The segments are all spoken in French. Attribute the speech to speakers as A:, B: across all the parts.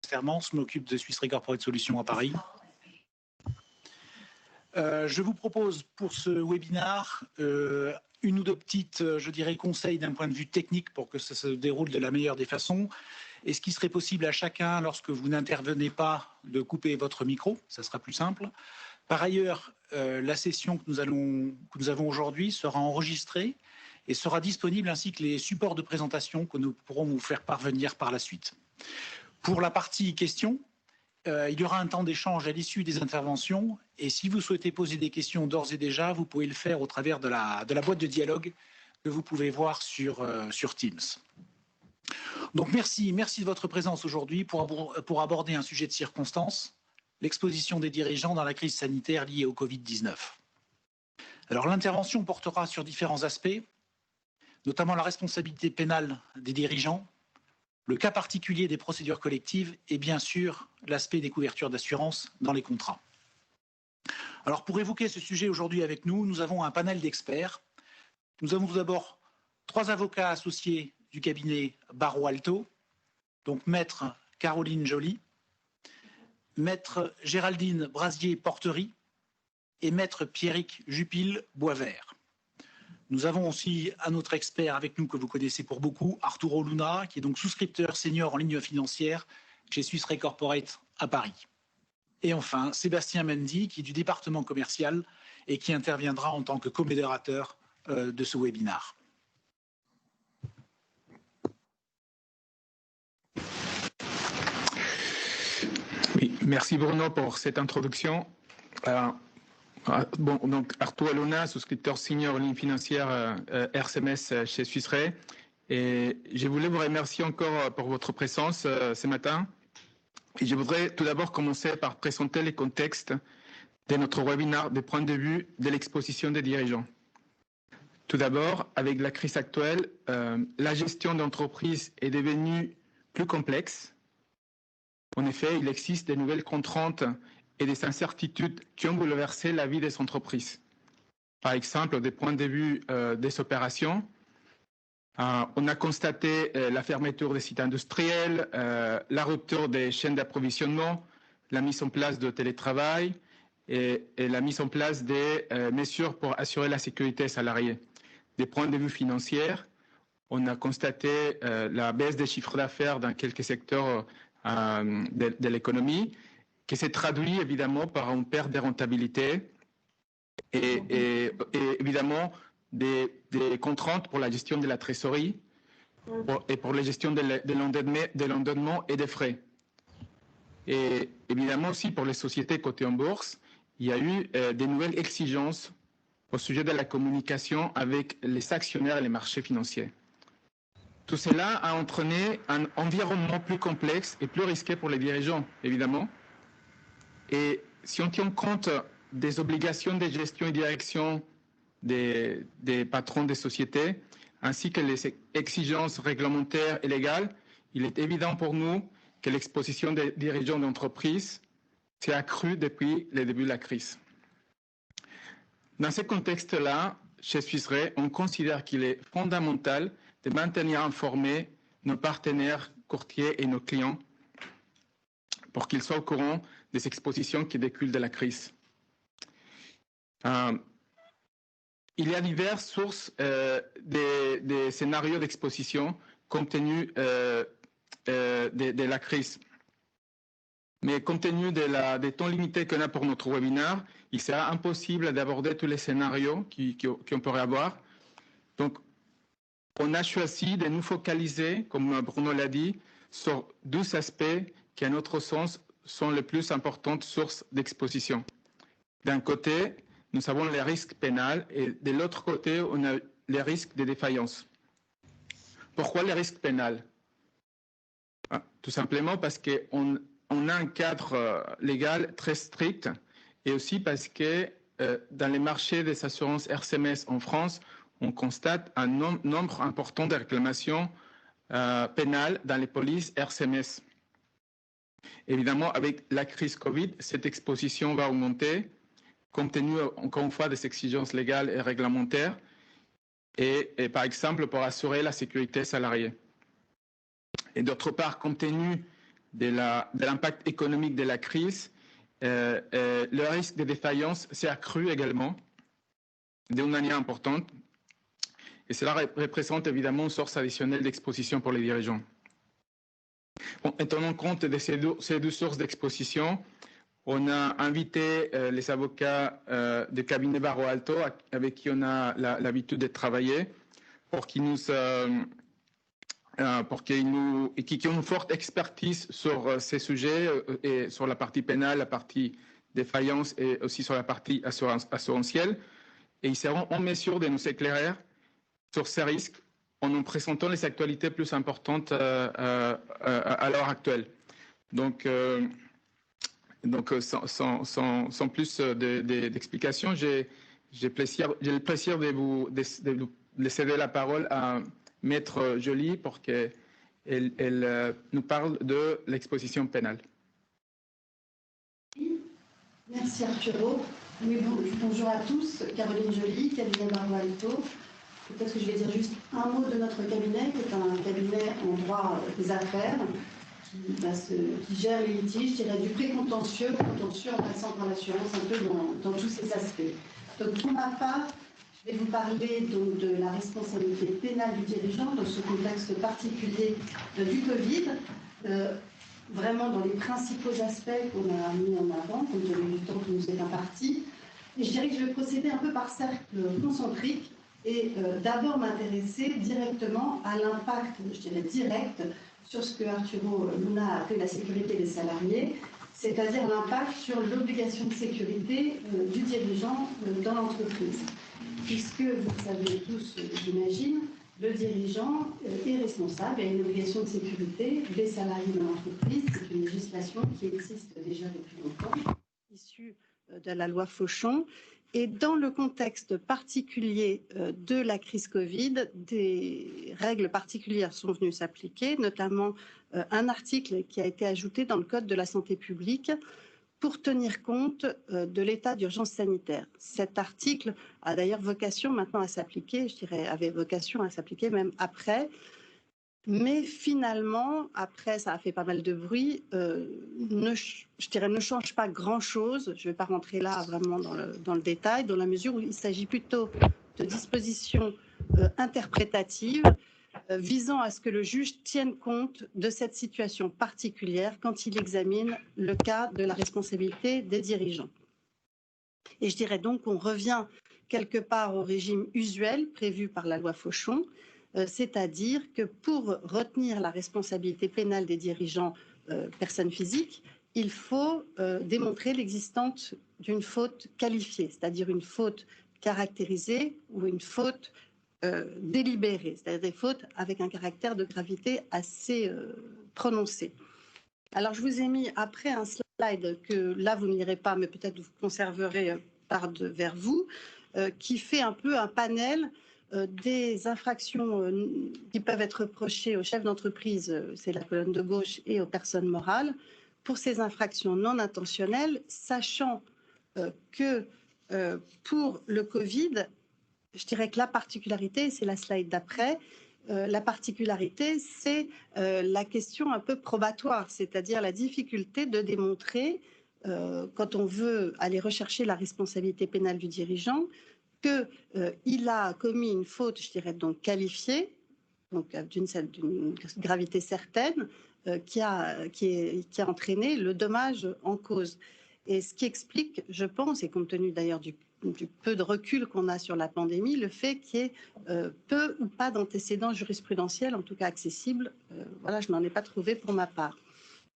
A: Sermans, je m'occupe de Swiss Re Corporate Solutions à Paris. Je vous propose pour ce webinaire une ou deux petites, je dirais, conseils d'un point de vue technique pour que ça se déroule de la meilleure des façons. Et ce qui serait possible à chacun, lorsque vous n'intervenez pas, de couper votre micro, ça sera plus simple. Par ailleurs, la session que nous avons aujourd'hui sera enregistrée et sera disponible ainsi que les supports de présentation que nous pourrons vous faire parvenir par la suite. Pour la partie questions, il y aura un temps d'échange à l'issue des interventions et si vous souhaitez poser des questions d'ores et déjà, vous pouvez le faire au travers de la boîte de dialogue que vous pouvez voir sur Teams. Donc merci de votre présence aujourd'hui pour aborder un sujet de circonstance, l'exposition des dirigeants dans la crise sanitaire liée au Covid-19. Alors l'intervention portera sur différents aspects, notamment la responsabilité pénale des dirigeants, le cas particulier des procédures collectives et bien sûr l'aspect des couvertures d'assurance dans les contrats. Alors pour évoquer ce sujet aujourd'hui avec nous, nous avons un panel d'experts. Nous avons tout d'abord 3 avocats associés du cabinet Barreau Alto, donc maître Caroline Joly, maître Géraldine Brasier-Portery et maître Pierrick Jupil-Boisvert. Nous avons aussi un autre expert avec nous que vous connaissez pour beaucoup, Arturo Luna, qui est donc souscripteur senior en ligne financière chez Swiss Re Corporate à Paris. Et enfin, Sébastien Mendy, qui est du département commercial et qui interviendra en tant que co-modérateur de ce webinaire.
B: Oui, merci Bruno pour cette introduction. Bon, donc Arturo Luna, souscripteur senior en ligne financière RCMS chez Swiss Re. Et je voulais vous remercier encore pour votre présence ce matin. Et je voudrais tout d'abord commencer par présenter les contextes de notre webinaire des points de vue de l'exposition des dirigeants. Tout d'abord, avec la crise actuelle, la gestion d'entreprise est devenue plus complexe. En effet, il existe de nouvelles contraintes et des incertitudes qui ont bouleversé la vie des entreprises. Par exemple, des points de vue des opérations, on a constaté la fermeture des sites industriels, la rupture des chaînes d'approvisionnement, la mise en place de télétravail et la mise en place des mesures pour assurer la sécurité des salariés. Des points de vue financiers, on a constaté la baisse des chiffres d'affaires dans quelques secteurs de l'économie, qui s'est traduit évidemment par une perte de rentabilité et évidemment des contraintes pour la gestion de la trésorerie et pour la gestion de l'endettement et des frais. Et évidemment aussi pour les sociétés cotées en bourse, il y a eu des nouvelles exigences au sujet de la communication avec les actionnaires et les marchés financiers. Tout cela a entraîné un environnement plus complexe et plus risqué pour les dirigeants, évidemment. Et si on tient compte des obligations de gestion et direction des patrons des sociétés, ainsi que les exigences réglementaires et légales, il est évident pour nous que l'exposition des dirigeants d'entreprise s'est accrue depuis le début de la crise. Dans ce contexte-là, chez Swiss Re, on considère qu'il est fondamental de maintenir informés nos partenaires courtiers et nos clients pour qu'ils soient au courant des expositions qui découlent de la crise. Il y a diverses sources des scénarios d'exposition compte tenu de la crise. Mais compte tenu des temps limités qu'on a pour notre webinaire, il sera impossible d'aborder tous les scénarios qu'on pourrait avoir. Donc, on a choisi de nous focaliser, comme Bruno l'a dit, sur 12 aspects qui, à notre sens, sont les plus importantes sources d'exposition. D'un côté, nous avons les risques pénals et de l'autre côté, on a les risques de défaillance. Pourquoi les risques pénals? Tout simplement parce qu'on a un cadre légal très strict et aussi parce que dans les marchés des assurances RCMS en France, on constate un nombre important de réclamations pénales dans les polices RCMS. Évidemment, avec la crise Covid, cette exposition va augmenter, compte tenu, encore une fois, des exigences légales et réglementaires, et par exemple, pour assurer la sécurité salariée. Et d'autre part, compte tenu de l'impact économique de la crise, le risque de défaillance s'est accru également d'une manière importante. Et cela représente évidemment une source additionnelle d'exposition pour les dirigeants. Bon, en tenant compte de ces deux sources d'exposition, on a invité les avocats du cabinet Barro Alto, avec qui on a l'habitude de travailler, pour qu'ils qui ont une forte expertise sur ces sujets et sur la partie pénale, la partie défaillance et aussi sur la partie assurantielle. Et ils seront en mesure de nous éclairer sur ces risques en nous présentant les actualités plus importantes à l'heure actuelle. Donc sans plus d'explications, j'ai le plaisir de céder la parole à Maître Joly pour qu'elle nous parle de l'exposition pénale.
C: Merci Arturo. Oui, bonjour à tous, Caroline Joly, cabinet Barro Alto. Peut-être que je vais dire juste un mot de notre cabinet, qui est un cabinet en droit des affaires, qui gère les litiges, je dirais du précontentieux, contentieux en passant par l'assurance, un peu dans tous ces aspects. Donc pour ma part, je vais vous parler donc de la responsabilité pénale du dirigeant dans ce contexte particulier du Covid, vraiment dans les principaux aspects qu'on a mis en avant, compte tenu du temps qui nous est imparti. Et je dirais que je vais procéder un peu par cercle concentrique et d'abord m'intéresser directement à l'impact, je dirais direct, sur ce que Arturo Luna a appelé la sécurité des salariés, c'est-à-dire l'impact sur l'obligation de sécurité du dirigeant dans l'entreprise. Puisque, vous le savez tous, j'imagine, le dirigeant est responsable, il y a une obligation de sécurité des salariés de l'entreprise. C'est une législation qui existe déjà depuis longtemps, issue de la loi Fauchon. Et dans le contexte particulier de la crise Covid, des règles particulières sont venues s'appliquer, notamment un article qui a été ajouté dans le Code de la santé publique pour tenir compte de l'état d'urgence sanitaire. Cet article a d'ailleurs vocation maintenant à s'appliquer, je dirais, avait vocation à s'appliquer même après. Mais finalement, après, ça a fait pas mal de bruit, je dirais, ne change pas grand-chose. Je ne vais pas rentrer là vraiment dans le détail, dans la mesure où il s'agit plutôt de dispositions interprétatives visant à ce que le juge tienne compte de cette situation particulière quand il examine le cas de la responsabilité des dirigeants. Et je dirais donc qu'on revient quelque part au régime usuel prévu par la loi Fauchon, c'est-à-dire que pour retenir la responsabilité pénale des dirigeants personnes physiques, il faut démontrer l'existence d'une faute qualifiée, c'est-à-dire une faute caractérisée ou une faute délibérée, c'est-à-dire des fautes avec un caractère de gravité assez prononcé. Alors, je vous ai mis après un slide que là, vous ne lirez pas, mais peut-être vous conserverez vers vous, qui fait un peu un panel des infractions qui peuvent être reprochées aux chefs d'entreprise, c'est la colonne de gauche, et aux personnes morales, pour ces infractions non intentionnelles, sachant que pour le Covid, je dirais que la particularité, c'est la slide d'après, la particularité, c'est la question un peu probatoire, c'est-à-dire la difficulté de démontrer, quand on veut aller rechercher la responsabilité pénale du dirigeant, qu'il a commis une faute, je dirais donc qualifiée, donc d'une gravité certaine, qui a entraîné le dommage en cause. Et ce qui explique, je pense, et compte tenu d'ailleurs du peu de recul qu'on a sur la pandémie, le fait qu'il y ait peu ou pas d'antécédents jurisprudentiels, en tout cas accessibles. Voilà, je n'en ai pas trouvé pour ma part.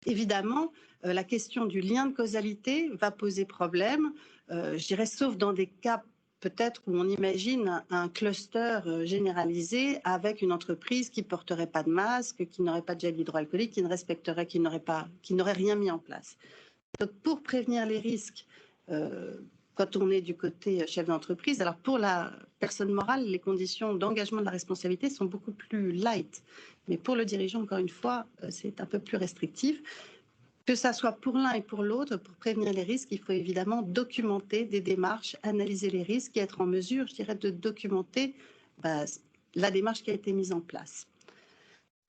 C: Évidemment, la question du lien de causalité va poser problème, je dirais, sauf dans des cas peut-être où on imagine un cluster généralisé avec une entreprise qui ne porterait pas de masque, qui n'aurait pas de gel hydroalcoolique, qui ne respecterait, qui n'aurait rien mis en place. Donc, pour prévenir les risques, quand on est du côté chef d'entreprise, alors pour la personne morale, les conditions d'engagement de la responsabilité sont beaucoup plus light. Mais pour le dirigeant, encore une fois, c'est un peu plus restrictif. Que ça soit pour l'un et pour l'autre, pour prévenir les risques, il faut évidemment documenter des démarches, analyser les risques et être en mesure, je dirais, de documenter la démarche qui a été mise en place.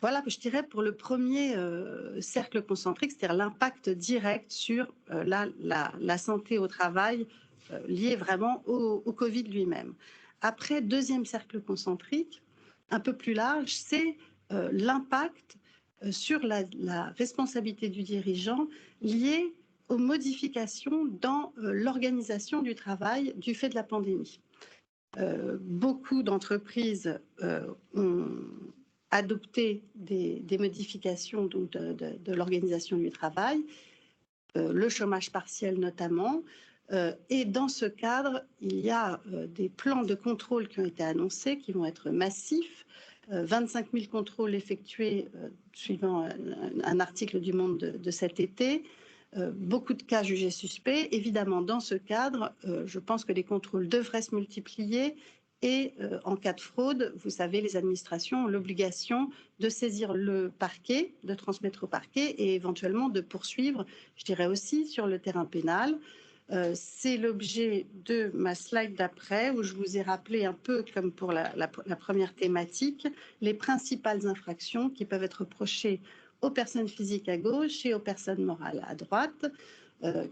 C: Voilà, je dirais pour le premier cercle concentrique, c'est-à-dire l'impact direct sur la santé au travail lié vraiment au Covid lui-même. Après, deuxième cercle concentrique, un peu plus large, c'est l'impact sur la responsabilité du dirigeant lié aux modifications dans l'organisation du travail du fait de la pandémie. Beaucoup d'entreprises ont adopté des modifications donc, de l'organisation du travail, le chômage partiel notamment. Et dans ce cadre, il y a des plans de contrôle qui ont été annoncés, qui vont être massifs. 25 000 contrôles effectués suivant un article du Monde de cet été. Beaucoup de cas jugés suspects. Évidemment, dans ce cadre, je pense que les contrôles devraient se multiplier et en cas de fraude, vous savez, les administrations ont l'obligation de saisir le parquet, de transmettre au parquet et éventuellement de poursuivre, je dirais aussi, sur le terrain pénal. C'est l'objet de ma slide d'après où je vous ai rappelé un peu comme pour la première thématique, les principales infractions qui peuvent être reprochées aux personnes physiques à gauche et aux personnes morales à droite,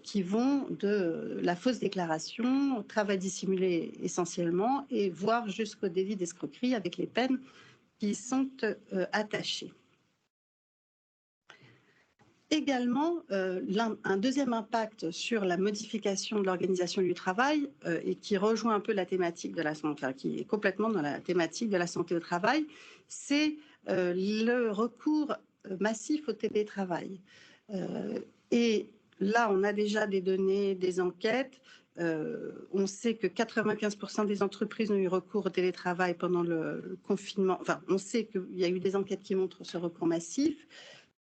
C: qui vont de la fausse déclaration, au travail dissimulé essentiellement, et voire jusqu'au délit d'escroquerie avec les peines qui sont attachées. Également, un deuxième impact sur la modification de l'organisation du travail et qui rejoint un peu la thématique de la santé, enfin, qui est complètement dans la thématique de la santé au travail, c'est le recours massif au télétravail. Et là, on a déjà des données, des enquêtes. On sait que 95% des entreprises ont eu recours au télétravail pendant le confinement. Enfin, on sait qu'il y a eu des enquêtes qui montrent ce recours massif,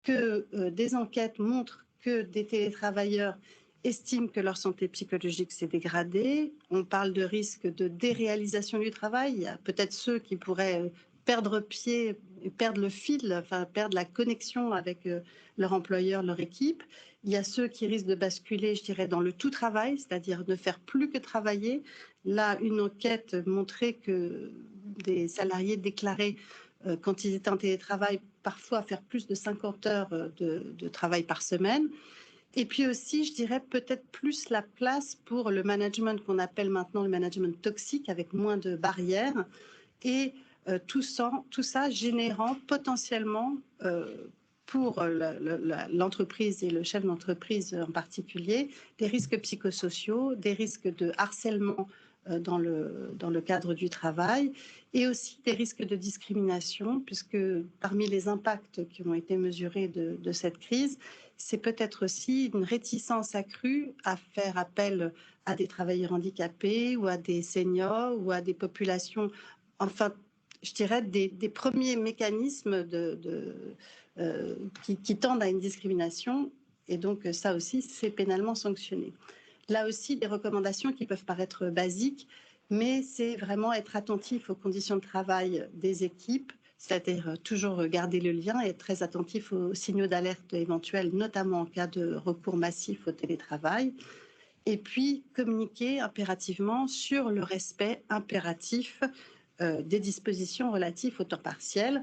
C: que des enquêtes montrent que des télétravailleurs estiment que leur santé psychologique s'est dégradée. On parle de risque de déréalisation du travail. Il y a peut-être ceux qui pourraient perdre pied, perdre le fil, enfin perdre la connexion avec leur employeur, leur équipe. Il y a ceux qui risquent de basculer, je dirais, dans le tout travail, c'est-à-dire ne faire plus que travailler. Là, une enquête montrait que des salariés déclaraient quand ils étaient en télétravail, parfois faire plus de 50 heures de travail par semaine. Et puis aussi, je dirais peut-être plus la place pour le management qu'on appelle maintenant le management toxique, avec moins de barrières, et tout ça générant potentiellement pour l'entreprise et le chef d'entreprise en particulier, des risques psychosociaux, des risques de harcèlement dans le cadre du travail et aussi des risques de discrimination, puisque parmi les impacts qui ont été mesurés de cette crise, c'est peut-être aussi une réticence accrue à faire appel à des travailleurs handicapés ou à des seniors ou à des populations, enfin, je dirais, des premiers mécanismes qui tendent à une discrimination, et donc ça aussi, c'est pénalement sanctionné. Là aussi, des recommandations qui peuvent paraître basiques, mais c'est vraiment être attentif aux conditions de travail des équipes, c'est-à-dire toujours garder le lien et être très attentif aux signaux d'alerte éventuels, notamment en cas de recours massif au télétravail, et puis communiquer impérativement sur le respect impératif des dispositions relatives au temps partiel,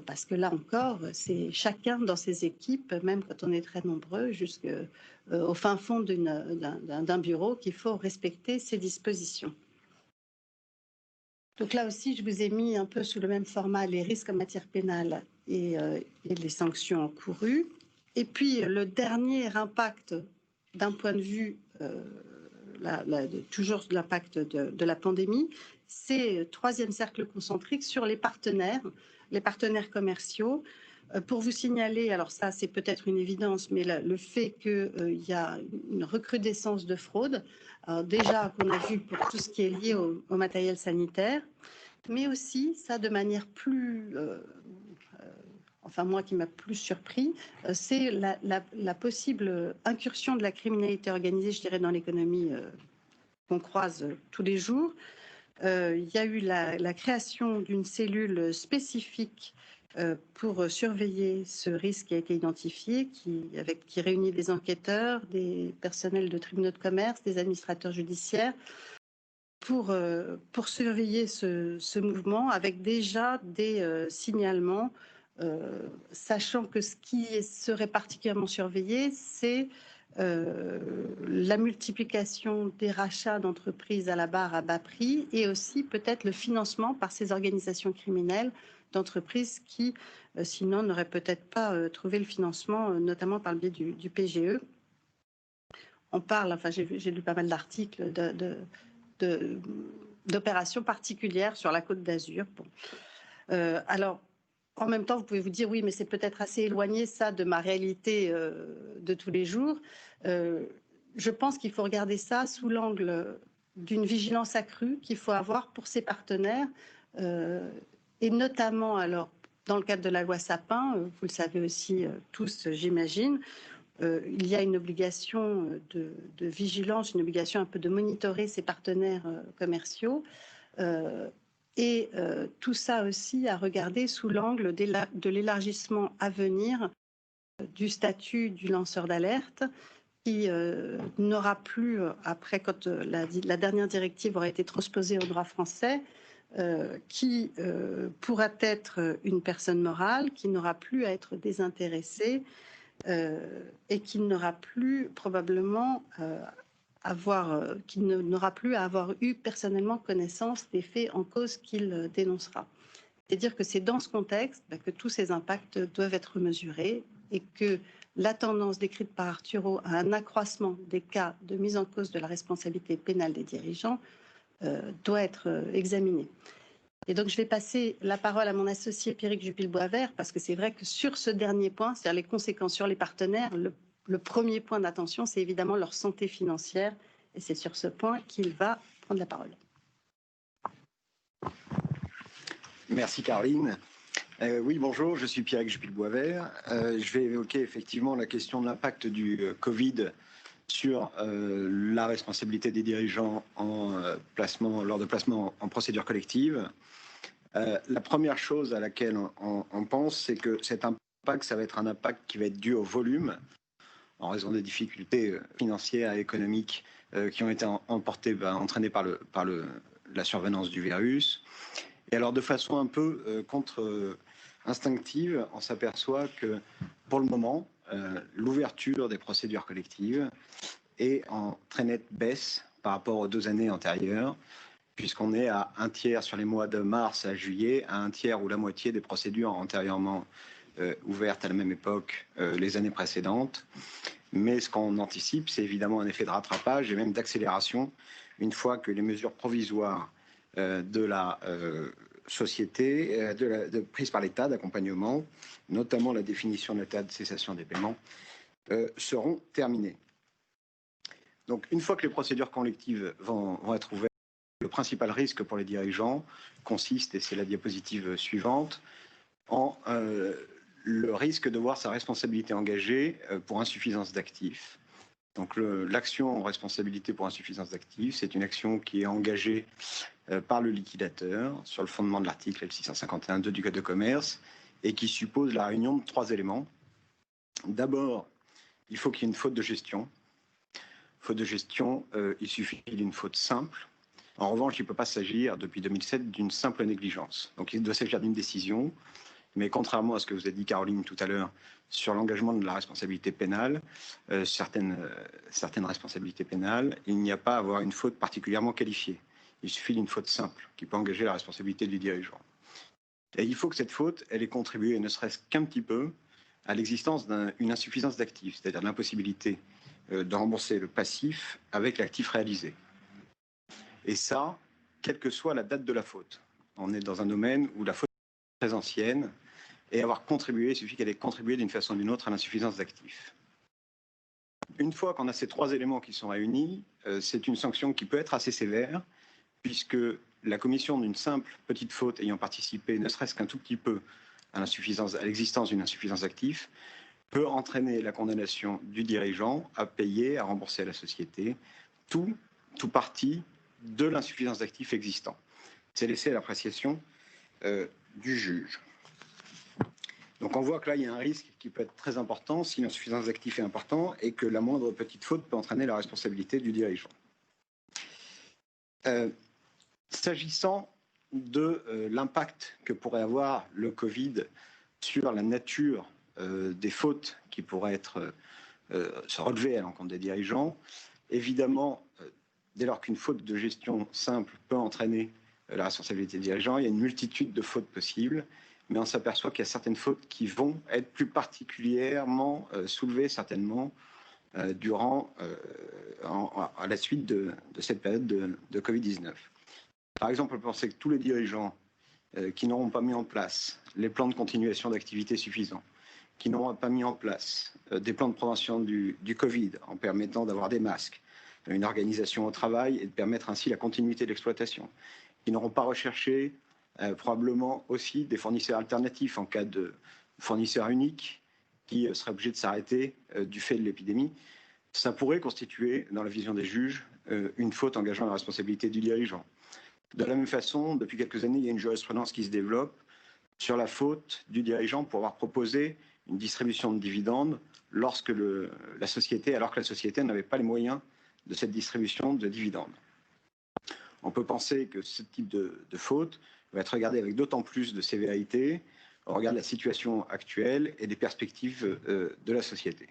C: parce que là encore, c'est chacun dans ses équipes, même quand on est très nombreux, jusqu'au fin fond d'un bureau, qu'il faut respecter ces dispositions. Donc là aussi, je vous ai mis un peu sous le même format les risques en matière pénale et les sanctions encourues. Et puis, le dernier impact d'un point de vue toujours l'impact de la pandémie, c'est troisième cercle concentrique sur les partenaires commerciaux. Pour vous signaler, alors ça c'est peut-être une évidence, mais le fait qu'il y a une recrudescence de fraude, déjà qu'on a vu pour tout ce qui est lié au matériel sanitaire, mais aussi ça de manière plus... enfin moi qui m'a plus surpris, c'est la possible incursion de la criminalité organisée, je dirais, dans l'économie qu'on croise tous les jours. Il y a eu la création d'une cellule spécifique pour surveiller ce risque qui a été identifié, qui réunit des enquêteurs, des personnels de tribunaux de commerce, des administrateurs judiciaires, pour surveiller ce mouvement avec déjà des signalements sachant que ce qui serait particulièrement surveillé, c'est la multiplication des rachats d'entreprises à la barre à bas prix et aussi peut-être le financement par ces organisations criminelles d'entreprises qui, sinon, n'auraient peut-être pas trouvé le financement, notamment par le biais du PGE. On parle, enfin j'ai lu pas mal d'articles d'opérations particulières sur la Côte d'Azur. Bon. Alors, en même temps, vous pouvez vous dire, oui, mais c'est peut-être assez éloigné, ça, de ma réalité de tous les jours. Je pense qu'il faut regarder ça sous l'angle d'une vigilance accrue qu'il faut avoir pour ses partenaires, et notamment, alors, dans le cadre de la loi Sapin, vous le savez aussi tous, j'imagine, il y a une obligation de vigilance, une obligation un peu de monitorer ses partenaires commerciaux. Et tout ça aussi à regarder sous l'angle de l'élargissement à venir du statut du lanceur d'alerte qui n'aura plus, après quand la dernière directive aura été transposée au droit français, qui pourra être une personne morale, qui n'aura plus à être désintéressée et qui n'aura plus probablement qui n'aura plus à avoir eu personnellement connaissance des faits en cause qu'il dénoncera. C'est-à-dire que c'est dans ce contexte que tous ces impacts doivent être mesurés et que la tendance décrite par Arturo à un accroissement des cas de mise en cause de la responsabilité pénale des dirigeants doit être examinée. Et donc, je vais passer la parole à mon associé Pierrick Jupil-Boisvert, parce que c'est vrai que sur ce dernier point, c'est-à-dire les conséquences sur les partenaires, le premier point d'attention, c'est évidemment leur santé financière. Et c'est sur ce point qu'il va prendre la parole.
D: Merci Caroline. Oui, bonjour, je suis Pierrick Jupil-Boisvert. Je vais évoquer effectivement la question de l'impact du Covid sur la responsabilité des dirigeants lors de placement en procédure collective. La première chose à laquelle on pense, c'est que cet impact, ça va être un impact qui va être dû au volume, en raison des difficultés financières et économiques qui ont été entraînées par la survenance du virus. Et alors, de façon un peu contre-instinctive, on s'aperçoit que, pour le moment, l'ouverture des procédures collectives est en très nette baisse par rapport aux 2 années antérieures, puisqu'on est à un tiers sur les mois de mars à juillet, à un tiers ou la moitié des procédures antérieurement ouvertes à la même époque les années précédentes. Mais ce qu'on anticipe, c'est évidemment un effet de rattrapage et même d'accélération une fois que les mesures provisoires de la société, prises par l'État d'accompagnement, notamment la définition de l'état de cessation des paiements, seront terminées. Donc, une fois que les procédures collectives vont être ouvertes, le principal risque pour les dirigeants consiste, et c'est la diapositive suivante, en le risque de voir sa responsabilité engagée pour insuffisance d'actifs. Donc l'action en responsabilité pour insuffisance d'actifs, c'est une action qui est engagée par le liquidateur sur le fondement de l'article L651.2 du Code de commerce et qui suppose la réunion de 3 éléments. D'abord, il faut qu'il y ait une faute de gestion. Faute de gestion, il suffit d'une faute simple. En revanche, il ne peut pas s'agir, depuis 2007, d'une simple négligence. Donc il doit s'agir d'une décision, mais contrairement à ce que vous a dit Caroline tout à l'heure sur l'engagement de la responsabilité pénale, certaines responsabilités pénales, il n'y a pas à avoir une faute particulièrement qualifiée. Il suffit d'une faute simple qui peut engager la responsabilité du dirigeant. Et il faut que cette faute, elle ait contribué, ne serait-ce qu'un petit peu, à l'existence d'une insuffisance d'actifs, c'est-à-dire l'impossibilité de rembourser le passif avec l'actif réalisé. Et ça, quelle que soit la date de la faute. On est dans un domaine où la faute est très ancienne et avoir contribué, il suffit qu'elle ait contribué d'une façon ou d'une autre à l'insuffisance d'actifs. Une fois qu'on a ces 3 éléments qui sont réunis, c'est une sanction qui peut être assez sévère, puisque la commission d'une simple petite faute ayant participé, ne serait-ce qu'un tout petit peu, à l'existence d'une insuffisance d'actifs, peut entraîner la condamnation du dirigeant à payer, à rembourser à la société, tout parti de l'insuffisance d'actifs existant. C'est laissé à l'appréciation du juge. Donc on voit que là, il y a un risque qui peut être très important si l'insuffisance d'actifs est importante et que la moindre petite faute peut entraîner la responsabilité du dirigeant. S'agissant de l'impact que pourrait avoir le Covid sur la nature des fautes qui pourraient se relever à l'encontre des dirigeants. Évidemment, dès lors qu'une faute de gestion simple peut entraîner la responsabilité des dirigeants, il y a une multitude de fautes possibles, mais on s'aperçoit qu'il y a certaines fautes qui vont être plus particulièrement soulevées certainement à la suite de cette période de Covid-19. Par exemple, on peut penser que tous les dirigeants qui n'auront pas mis en place les plans de continuation d'activité suffisants, qui n'auront pas mis en place des plans de prévention du Covid en permettant d'avoir des masques, une organisation au travail et de permettre ainsi la continuité de l'exploitation, qui n'auront pas recherché probablement aussi des fournisseurs alternatifs en cas de fournisseur unique qui serait obligé de s'arrêter du fait de l'épidémie. Ça pourrait constituer, dans la vision des juges, une faute engageant la responsabilité du dirigeant. De la même façon, depuis quelques années, il y a une jurisprudence qui se développe sur la faute du dirigeant pour avoir proposé une distribution de dividendes alors que la société n'avait pas les moyens de cette distribution de dividendes. On peut penser que ce type de faute va être regardé avec d'autant plus de sévérité au regard de la situation actuelle et des perspectives de la société.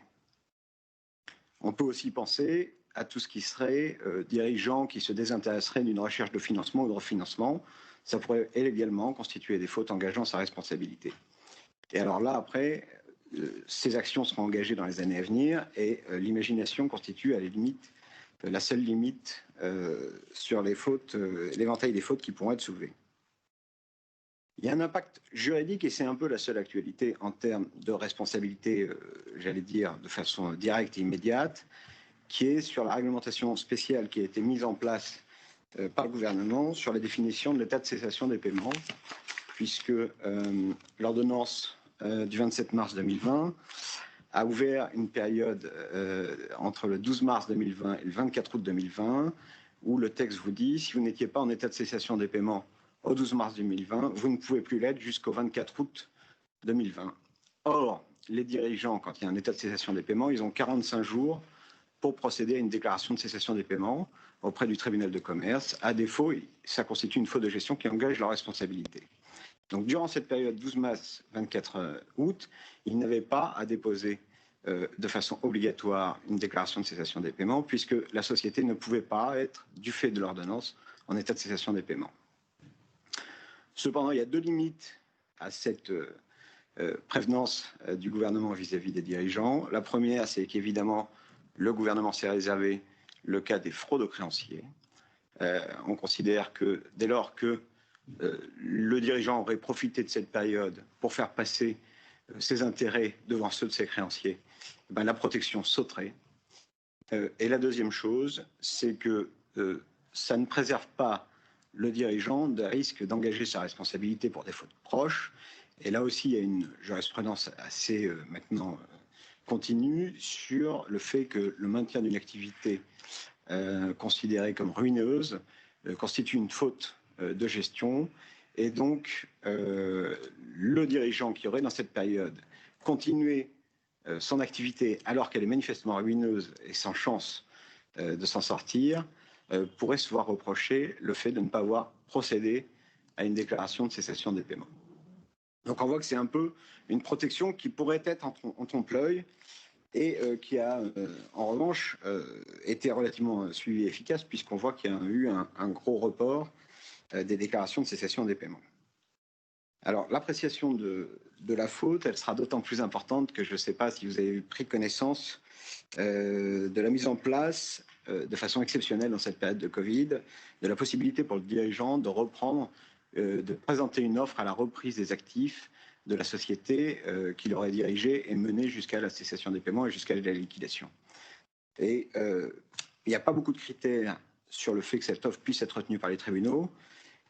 D: On peut aussi penser à tout ce qui serait dirigeant qui se désintéresserait d'une recherche de financement ou de refinancement. Ça pourrait également constituer des fautes engageant sa responsabilité. Et alors là, après, ces actions seront engagées dans les années à venir et l'imagination constitue à la limite la seule limite sur les fautes, l'éventail des fautes qui pourront être soulevées. Il y a un impact juridique et c'est un peu la seule actualité en termes de responsabilité, j'allais dire de façon directe et immédiate, qui est sur la réglementation spéciale qui a été mise en place par le gouvernement sur la définition de l'état de cessation des paiements, puisque l'ordonnance du 27 mars 2020 a ouvert une période entre le 12 mars 2020 et le 24 août 2020, où le texte vous dit, si vous n'étiez pas en état de cessation des paiements au 12 mars 2020, vous ne pouvez plus l'être jusqu'au 24 août 2020. Or, les dirigeants, quand il y a un état de cessation des paiements, ils ont 45 jours pour procéder à une déclaration de cessation des paiements auprès du tribunal de commerce. À défaut, ça constitue une faute de gestion qui engage leur responsabilité. Donc, durant cette période 12 mars 24 août, ils n'avaient pas à déposer de façon obligatoire une déclaration de cessation des paiements puisque la société ne pouvait pas être, du fait de l'ordonnance, en état de cessation des paiements. Cependant, il y a deux limites à cette prévenance du gouvernement vis-à-vis des dirigeants. La première, c'est qu'évidemment, le gouvernement s'est réservé le cas des fraudes aux créanciers. On considère que dès lors que le dirigeant aurait profité de cette période pour faire passer ses intérêts devant ceux de ses créanciers, ben, la protection sauterait. Et la deuxième chose, c'est que ça ne préserve pas le dirigeant d'un risque d'engager sa responsabilité pour des fautes proches. Et là aussi, il y a une jurisprudence assez maintenant continue sur le fait que le maintien d'une activité considérée comme ruineuse constitue une faute de gestion. Et donc, le dirigeant qui aurait dans cette période continué son activité alors qu'elle est manifestement ruineuse et sans chance de s'en sortir, pourrait se voir reprocher le fait de ne pas avoir procédé à une déclaration de cessation des paiements. Donc on voit que c'est un peu une protection qui pourrait être en trompe-l'œil et qui a en revanche été relativement suivie et efficace puisqu'on voit qu'il y a eu un gros report des déclarations de cessation des paiements. Alors l'appréciation de la faute, elle sera d'autant plus importante que je ne sais pas si vous avez pris connaissance de la mise en place de façon exceptionnelle dans cette période de Covid, de la possibilité pour le dirigeant de reprendre, de présenter une offre à la reprise des actifs de la société qu'il aurait dirigée et menée jusqu'à la cessation des paiements et jusqu'à la liquidation. Et il n'y a pas beaucoup de critères sur le fait que cette offre puisse être retenue par les tribunaux.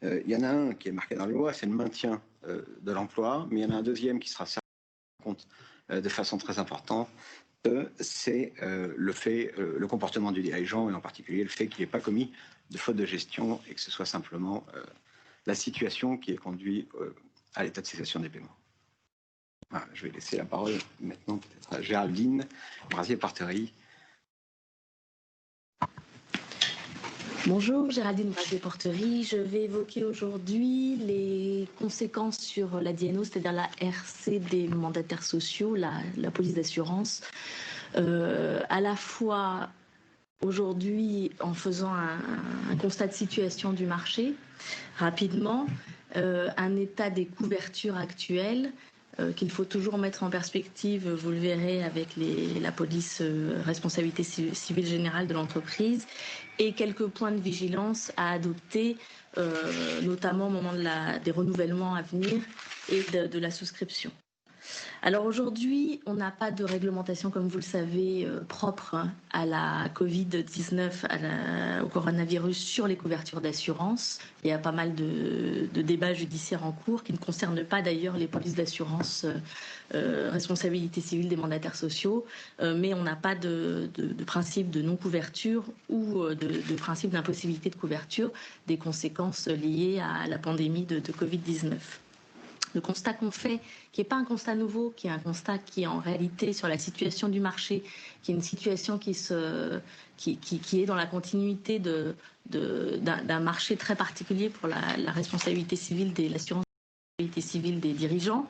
D: Il y en a un qui est marqué dans la loi, c'est le maintien de l'emploi, mais il y en a un deuxième qui sera compte de façon très importante, c'est le comportement du dirigeant et en particulier le fait qu'il n'ait pas commis de faute de gestion et que ce soit simplement la situation qui est conduite à l'état de cessation des paiements. Voilà, je vais laisser la parole maintenant peut-être à Géraldine Brasier-Parterie.
E: Bonjour, Géraldine Brasier-Porterie. Je vais évoquer aujourd'hui les conséquences sur la DNO, c'est-à-dire la RC des mandataires sociaux, la police d'assurance, à la fois aujourd'hui en faisant un constat de situation du marché rapidement, un état des couvertures actuelles qu'il faut toujours mettre en perspective, vous le verrez avec la police responsabilité civile générale de l'entreprise, et quelques points de vigilance à adopter, notamment au moment des renouvellements à venir et de la souscription. Alors aujourd'hui, on n'a pas de réglementation, comme vous le savez, propre à la Covid-19, au coronavirus, sur les couvertures d'assurance. Il y a pas mal de débats judiciaires en cours qui ne concernent pas d'ailleurs les polices d'assurance, responsabilité civile des mandataires sociaux, mais on n'a pas de principe de non-couverture ou de principe d'impossibilité de couverture des conséquences liées à la pandémie de Covid-19. Le constat qu'on fait, qui n'est pas un constat nouveau, qui est un constat qui est en réalité sur la situation du marché, qui est une situation qui est dans la continuité d'un marché très particulier pour la responsabilité civile l'assurance civile des dirigeants,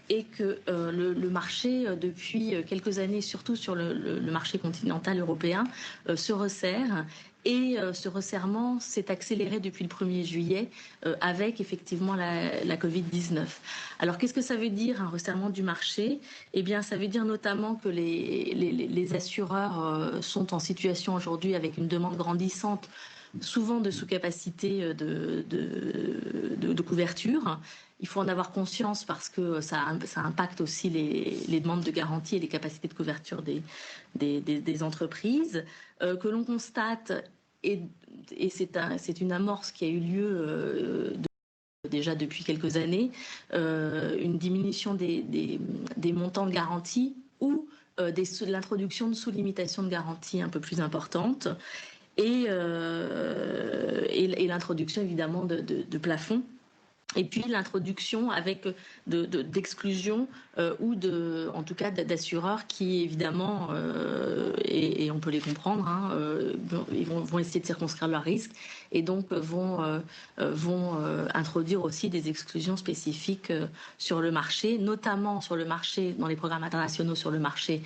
E: et que le marché, depuis quelques années, surtout sur le marché continental européen, se resserre. Et ce resserrement s'est accéléré depuis le 1er juillet avec effectivement la Covid-19. Alors qu'est-ce que ça veut dire, un resserrement du marché? Eh bien, ça veut dire notamment que les assureurs sont en situation aujourd'hui avec une demande grandissante, souvent de sous-capacité de couverture. Il faut en avoir conscience parce que ça impacte aussi les demandes de garantie et les capacités de couverture des entreprises. Que l'on constate, et c'est une amorce qui a eu lieu déjà depuis quelques années, une diminution des montants de garantie ou l'introduction de sous-limitations de garantie un peu plus importantes, et l'introduction évidemment de plafonds. Et puis l'introduction avec d'exclusions ou en tout cas d'assureurs qui évidemment, et on peut les comprendre, ils vont essayer de circonscrire leurs risques et donc vont introduire aussi des exclusions spécifiques sur le marché, notamment sur le marché, dans les programmes internationaux sur le marché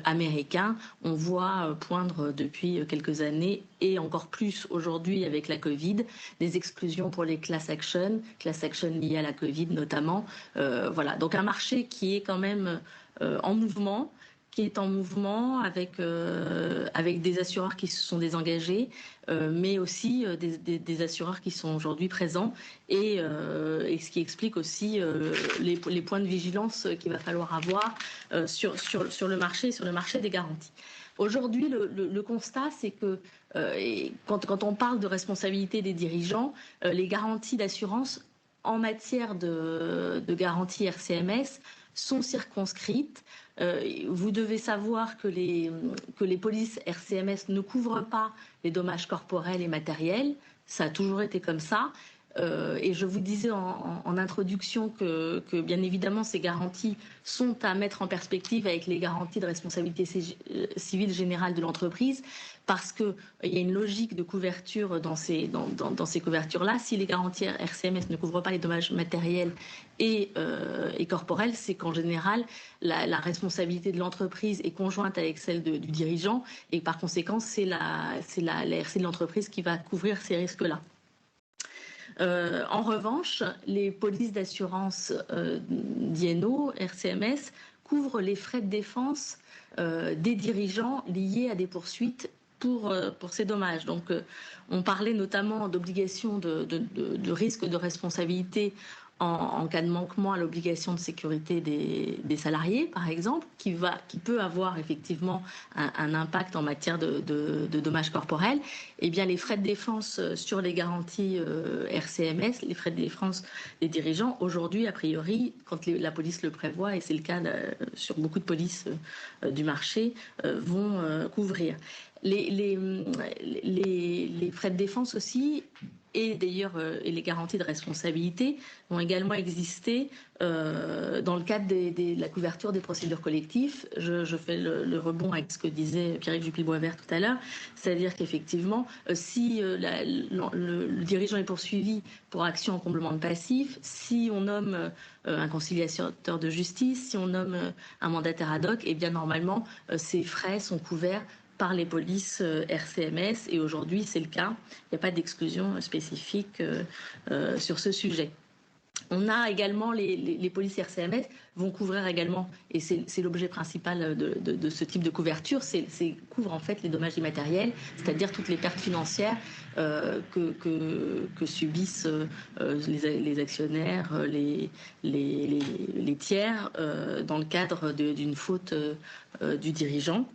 E: américain. On voit poindre depuis quelques années et encore plus aujourd'hui avec la Covid, des exclusions pour les class action liées à la Covid notamment. Voilà, donc un marché qui est quand même en mouvement, avec des assureurs qui se sont désengagés, mais aussi des assureurs qui sont aujourd'hui présents, et ce qui explique aussi les points de vigilance qu'il va falloir avoir sur le marché des garanties. Aujourd'hui, le constat, c'est que quand on parle de responsabilité des dirigeants, les garanties d'assurance en matière de garantie RCMS sont circonscrites. Vous devez savoir que les polices RCMS ne couvrent pas les dommages corporels et matériels. Ça a toujours été comme ça. Et je vous disais en introduction que bien évidemment ces garanties sont à mettre en perspective avec les garanties de responsabilité civile générale de l'entreprise, parce qu'il y a une logique de couverture dans ces couvertures-là. Si les garanties RCMS ne couvrent pas les dommages matériels et corporels, c'est qu'en général, la responsabilité de l'entreprise est conjointe avec celle du dirigeant, et par conséquent, c'est la RC de l'entreprise qui va couvrir ces risques-là. En revanche, les polices d'assurance DNO, RCMS, couvrent les frais de défense des dirigeants liés à des poursuites pour ces dommages. Donc, on parlait notamment d'obligation de risque de responsabilité en cas de manquement à l'obligation de sécurité des salariés, par exemple, qui peut avoir effectivement un impact en matière de dommages corporels. Eh bien, les frais de défense sur les garanties RCMS, les frais de défense des dirigeants, aujourd'hui, a priori, quand la police le prévoit, et c'est le cas sur beaucoup de polices du marché, vont couvrir. Les frais de défense aussi et d'ailleurs et les garanties de responsabilité vont également exister dans le cadre de la couverture des procédures collectives. Je fais le rebond avec ce que disait Pierre-Yves Jupil-Boisvert tout à l'heure, c'est-à-dire qu'effectivement, si le dirigeant est poursuivi pour action en comblement de passif, si on nomme un conciliateur de justice, si on nomme un mandataire ad hoc, et bien normalement, ces frais sont couverts par les polices RCMS, et aujourd'hui c'est le cas. Il n'y a pas d'exclusion spécifique sur ce sujet. On a également les polices RCMS vont couvrir également, et c'est l'objet principal de ce type de couverture, c'est couvre en fait les dommages immatériels, c'est-à-dire toutes les pertes financières que subissent les actionnaires, les tiers dans le cadre d'une faute du dirigeant.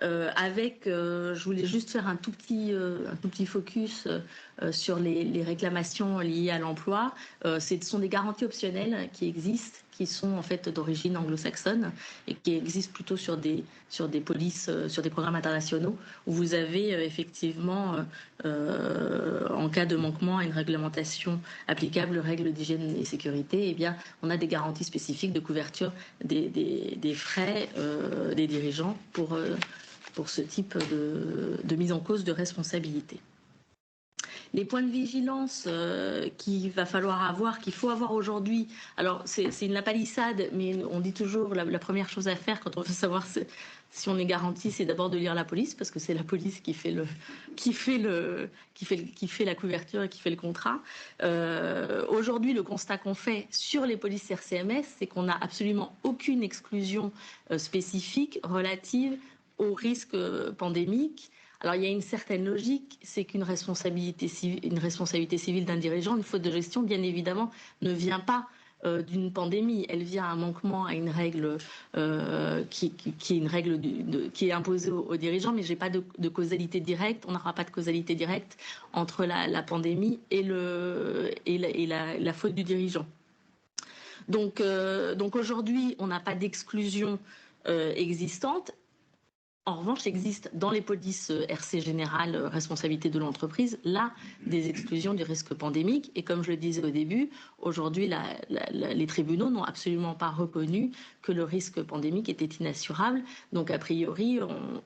E: Je voulais juste faire un tout petit focus sur les réclamations liées à l'emploi. Ce sont des garanties optionnelles qui existent, qui sont en fait d'origine anglo-saxonne et qui existent plutôt sur des polices, sur des programmes internationaux, où vous avez effectivement, en cas de manquement à une réglementation applicable aux règles d'hygiène et sécurité, eh bien, on a des garanties spécifiques de couverture des frais des dirigeants pour ce type de mise en cause de responsabilité. Les points de vigilance qu'il va falloir avoir, qu'il faut avoir aujourd'hui, alors c'est une lapalissade, mais on dit toujours la première chose à faire quand on veut savoir si on est garanti, c'est d'abord de lire la police, parce que c'est la police qui fait la couverture et qui fait le contrat. Aujourd'hui, le constat qu'on fait sur les polices RCMS, c'est qu'on n'a absolument aucune exclusion spécifique relative au risque pandémique. Alors, il y a une certaine logique, c'est qu'une responsabilité civile d'un dirigeant, une faute de gestion, bien évidemment, ne vient pas d'une pandémie. Elle vient à un manquement à une règle qui est une règle qui est imposée aux dirigeants, mais je n'ai pas de causalité directe. On n'aura pas de causalité directe entre la pandémie et la faute du dirigeant. Donc aujourd'hui, on n'a pas d'exclusion existante. En revanche, il existe dans les polices RC générales, responsabilité de l'entreprise, là, des exclusions du risque pandémique. Et comme je le disais au début, aujourd'hui, les tribunaux n'ont absolument pas reconnu que le risque pandémique était inassurable. Donc, a priori,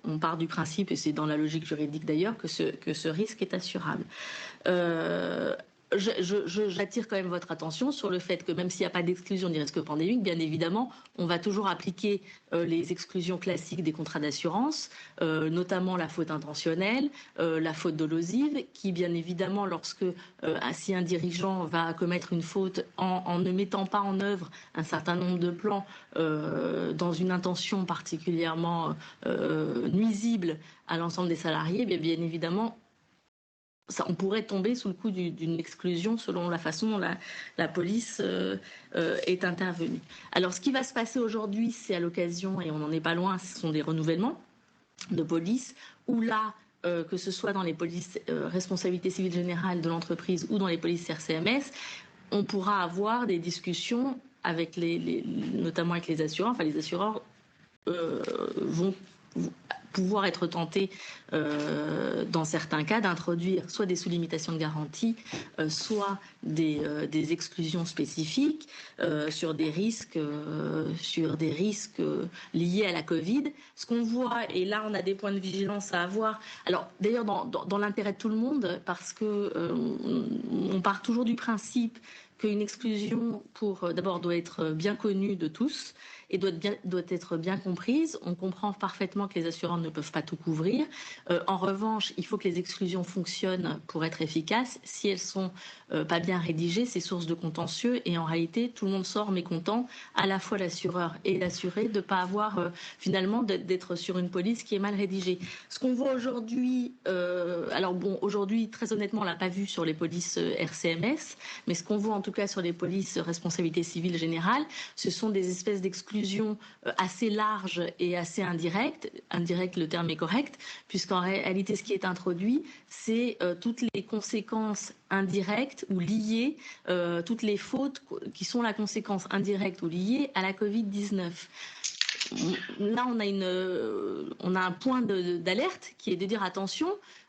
E: on part du principe, et c'est dans la logique juridique d'ailleurs, que ce risque est assurable. J'attire quand même votre attention sur le fait que même s'il n'y a pas d'exclusion du risque pandémique, bien évidemment, on va toujours appliquer les exclusions classiques des contrats d'assurance, notamment la faute intentionnelle, la faute dolosive, qui bien évidemment, si un dirigeant va commettre une faute en ne mettant pas en œuvre un certain nombre de plans dans une intention particulièrement nuisible à l'ensemble des salariés, bien évidemment, on pourrait tomber sous le coup d'une exclusion selon la façon dont la police est intervenue. Alors, ce qui va se passer aujourd'hui, c'est à l'occasion, et on n'en est pas loin, ce sont des renouvellements de police, où là, que ce soit dans les polices responsabilité civile générale de l'entreprise ou dans les polices RCMS, on pourra avoir des discussions avec notamment avec les assureurs. Enfin, les assureurs vont pouvoir être tentés dans certains cas d'introduire soit des sous-limitations de garantie, soit des exclusions spécifiques sur des risques liés à la Covid. Ce qu'on voit, et là on a des points de vigilance à avoir, alors d'ailleurs dans l'intérêt de tout le monde, parce que on part toujours du principe qu'une exclusion d'abord doit être bien connue de tous et doit être bien comprise. On comprend parfaitement que les assureurs ne peuvent pas tout couvrir. En revanche, il faut que les exclusions fonctionnent pour être efficaces. Si elles sont pas bien rédigées, c'est source de contentieux et en réalité, tout le monde sort mécontent, à la fois l'assureur et l'assuré, de ne pas avoir finalement d'être sur une police qui est mal rédigée. Ce qu'on voit aujourd'hui, alors bon, aujourd'hui, très honnêtement, on l'a pas vu sur les polices RCMS, mais ce qu'on voit en tout cas sur les polices responsabilité civile générale, ce sont des espèces d'exclusions assez larges et assez indirectes. Indirect, le terme est correct, puisqu'en réalité, ce qui est introduit, c'est toutes les conséquences indirectes ou liées, toutes les fautes qui sont la conséquence indirecte ou liée à la Covid-19. là, on a un point d'alerte qui est de dire attention,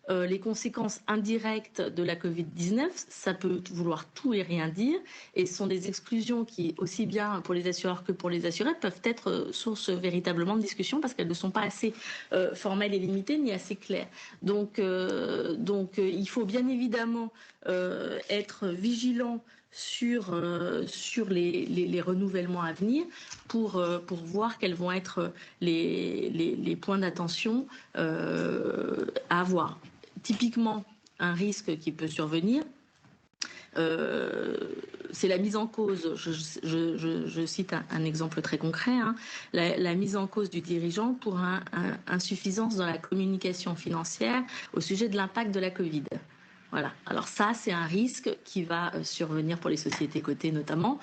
E: les conséquences indirectes de la Covid-19, ça peut vouloir tout et rien dire, et ce sont des exclusions qui, aussi bien pour les assureurs que pour les assurés, peuvent être source véritablement de discussion parce qu'elles ne sont pas assez formelles et limitées ni assez claires. Donc, il faut bien évidemment être vigilant sur les renouvellements à venir pour voir quels vont être les points d'attention à avoir. Typiquement, un risque qui peut survenir, c'est la mise en cause, je cite un exemple très concret, hein, la mise en cause du dirigeant pour insuffisance dans la communication financière au sujet de l'impact de la Covid. Voilà. Alors ça, c'est un risque qui va survenir pour les sociétés cotées notamment,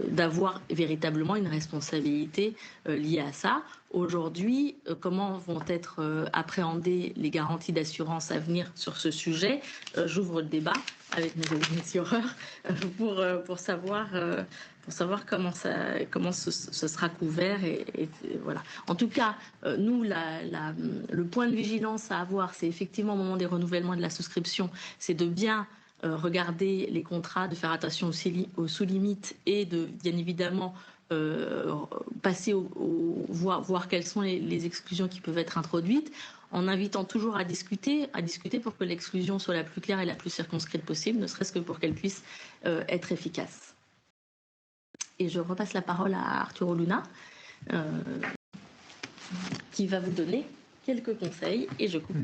E: d'avoir véritablement une responsabilité liée à ça. Aujourd'hui, comment vont être appréhendées les garanties d'assurance à venir sur ce sujet? J'ouvre le débat avec mes amis assureurs pour savoir comment ce sera couvert et voilà. En tout cas, nous, le point de vigilance à avoir, c'est effectivement au moment des renouvellements de la souscription, c'est de bien regarder les contrats, de faire attention aux sous-limites et de bien évidemment passer voir quelles sont les exclusions qui peuvent être introduites, en invitant toujours à discuter pour que l'exclusion soit la plus claire et la plus circonscrite possible, ne serait-ce que pour qu'elle puisse être efficace. Et je repasse la parole à Arturo Luna, qui va vous donner quelques conseils, et je coupe.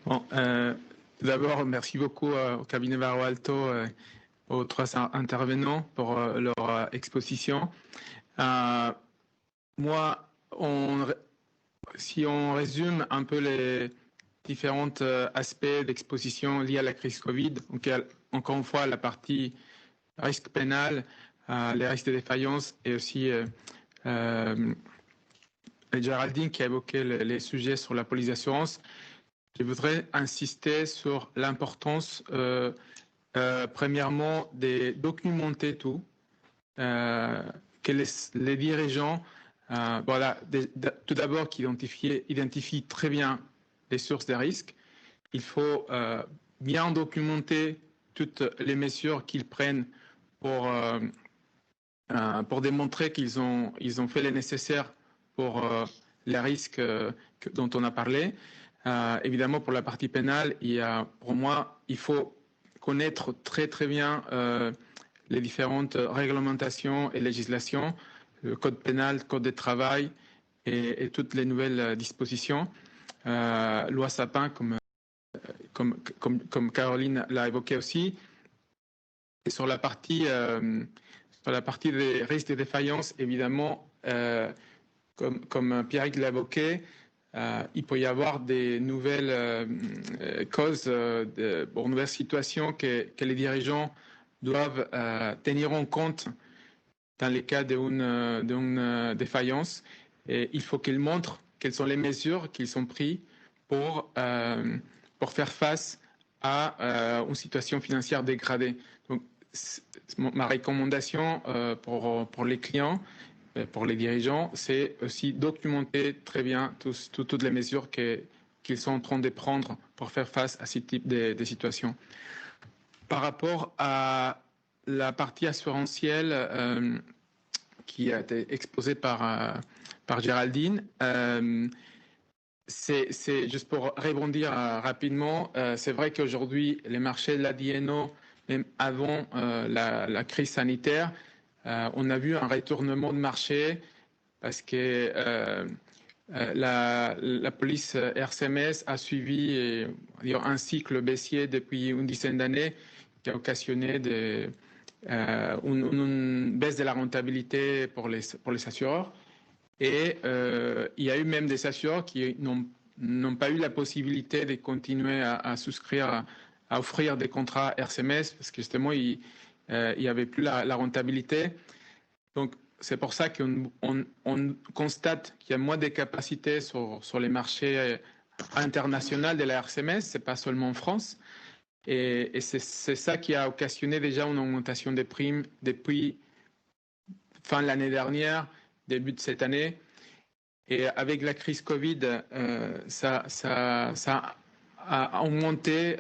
B: Bon, d'abord, merci beaucoup au cabinet Barro Alto, aux trois intervenants pour leur exposition. Moi, si on résume un peu les différents aspects d'exposition liés à la crise Covid, donc encore une fois la partie risque pénal, les risques de défaillance et aussi Géraldine qui a évoqué les sujets sur la police d'assurance. Je voudrais insister sur l'importance, premièrement, de documenter tout, que les dirigeants, tout d'abord, qui identifient très bien les sources des risques. Il faut bien documenter toutes les mesures qu'ils prennent pour démontrer qu'ils ont fait le nécessaire pour les risques dont on a parlé. Évidemment, pour la partie pénale, pour moi, il faut connaître très très bien les différentes réglementations et législations, le code pénal, le code de travail et toutes les nouvelles dispositions. Loi Sapin, comme Caroline l'a évoqué aussi. Et sur la partie des risques de défaillance, évidemment, comme Pierre l'a évoqué, il peut y avoir des nouvelles causes, nouvelles situations que les dirigeants doivent tenir en compte dans les cas d'une défaillance. Et il faut qu'ils montrent quelles sont les mesures qu'ils ont prises pour faire face à une situation financière dégradée. Donc, ma recommandation pour les clients, pour les dirigeants, c'est aussi documenter très bien toutes les mesures qu'ils sont en train de prendre pour faire face à ce type de situations. Par rapport à la partie assurantielle qui a été exposée par Géraldine, c'est juste pour rebondir rapidement, c'est vrai qu'aujourd'hui, les marchés de la D&O, même avant la crise sanitaire, on a vu un retournement de marché parce que la police RCMS a suivi un cycle baissier depuis une dizaine d'années qui a occasionné une baisse de la rentabilité pour les assureurs. Et il y a eu même des assureurs qui n'ont pas eu la possibilité de continuer à souscrire, à offrir des contrats RCMS parce que justement, il n'y avait plus la rentabilité. Donc, c'est pour ça qu'on constate qu'il y a moins de capacités sur les marchés internationaux de la RCMS, ce n'est pas seulement en France. Et c'est ça qui a occasionné déjà une augmentation des primes depuis fin de l'année dernière, début de cette année. Et avec la crise Covid, ça a augmenté,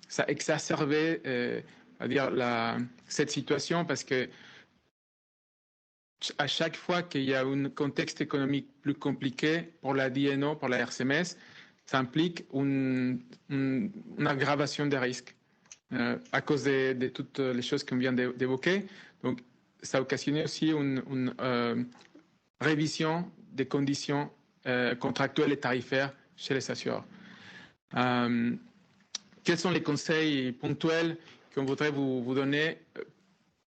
B: ça a exacerbé cette situation parce que à chaque fois qu'il y a un contexte économique plus compliqué pour la DNO, pour la RCMS, ça implique une aggravation des risques à cause de toutes les choses qu'on vient d'évoquer. Donc, ça a occasionné aussi une révision des conditions contractuelles et tarifaires chez les assureurs. Quels sont les conseils ponctuels qu'on voudrait vous donner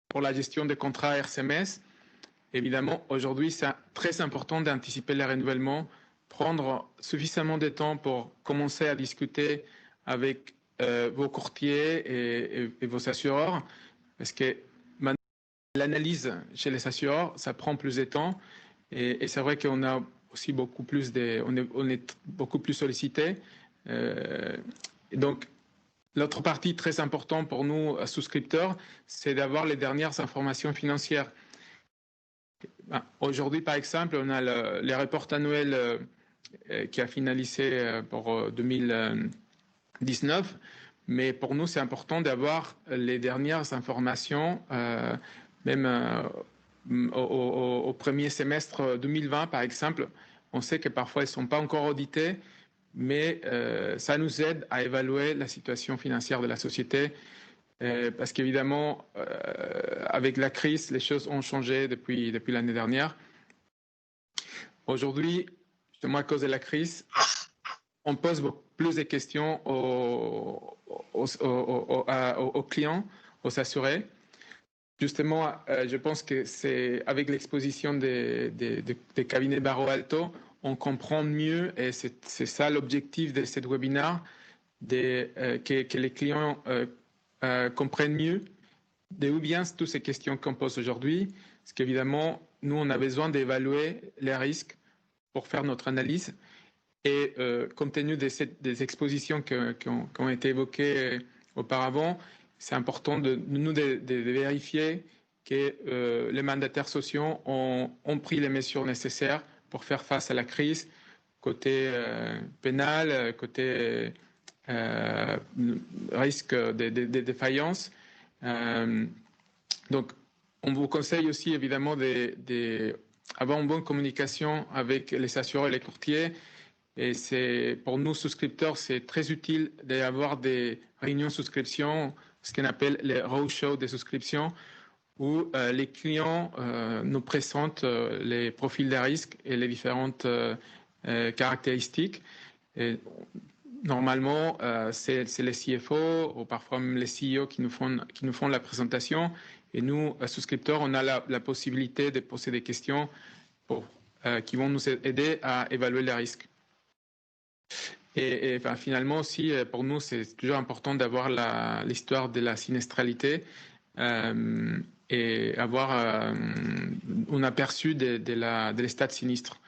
B: pour la gestion des contrats RCMS? Évidemment, aujourd'hui, c'est très important d'anticiper les renouvellements, prendre suffisamment de temps pour commencer à discuter avec vos courtiers et vos assureurs, parce que l'analyse chez les assureurs, ça prend plus de temps, et c'est vrai qu'on a aussi beaucoup plus on est beaucoup plus sollicité. Donc, l'autre partie très importante pour nous, souscripteurs, c'est d'avoir les dernières informations financières. Aujourd'hui, par exemple, on a les reports annuels qui a finalisé pour 2019, mais pour nous, c'est important d'avoir les dernières informations, même au premier semestre 2020, par exemple. On sait que parfois, elles ne sont pas encore auditées, mais ça nous aide à évaluer la situation financière de la société. Parce qu'évidemment, avec la crise, les choses ont changé depuis l'année dernière. Aujourd'hui, justement à cause de la crise, on pose plus de questions aux clients, aux assurés. Justement, je pense que c'est avec l'exposition des cabinets Barreau Alto, on comprend mieux, et c'est ça l'objectif de ce webinaire, que les clients comprennent mieux d'où viennent toutes ces questions qu'on pose aujourd'hui. Parce qu'évidemment, nous, on a besoin d'évaluer les risques pour faire notre analyse. Et compte tenu des expositions qui ont été évoquées auparavant, c'est important de vérifier que les mandataires sociaux ont pris les mesures nécessaires pour faire face à la crise, côté pénal, côté risque de défaillance. Donc, on vous conseille aussi évidemment d'avoir une bonne communication avec les assureurs et les courtiers. Et pour nous, souscripteurs, c'est très utile d'avoir des réunions de souscription, ce qu'on appelle les roadshows de souscription, où les clients nous présentent les profils des risques et les différentes caractéristiques. Et normalement, c'est les CFO ou parfois même les CEO qui nous font la présentation. Et nous, souscripteurs, on a la possibilité de poser des questions qui vont nous aider à évaluer les risques. Et finalement aussi, pour nous, c'est toujours important d'avoir l'histoire de la sinistralité et avoir un aperçu de l'état de sinistre.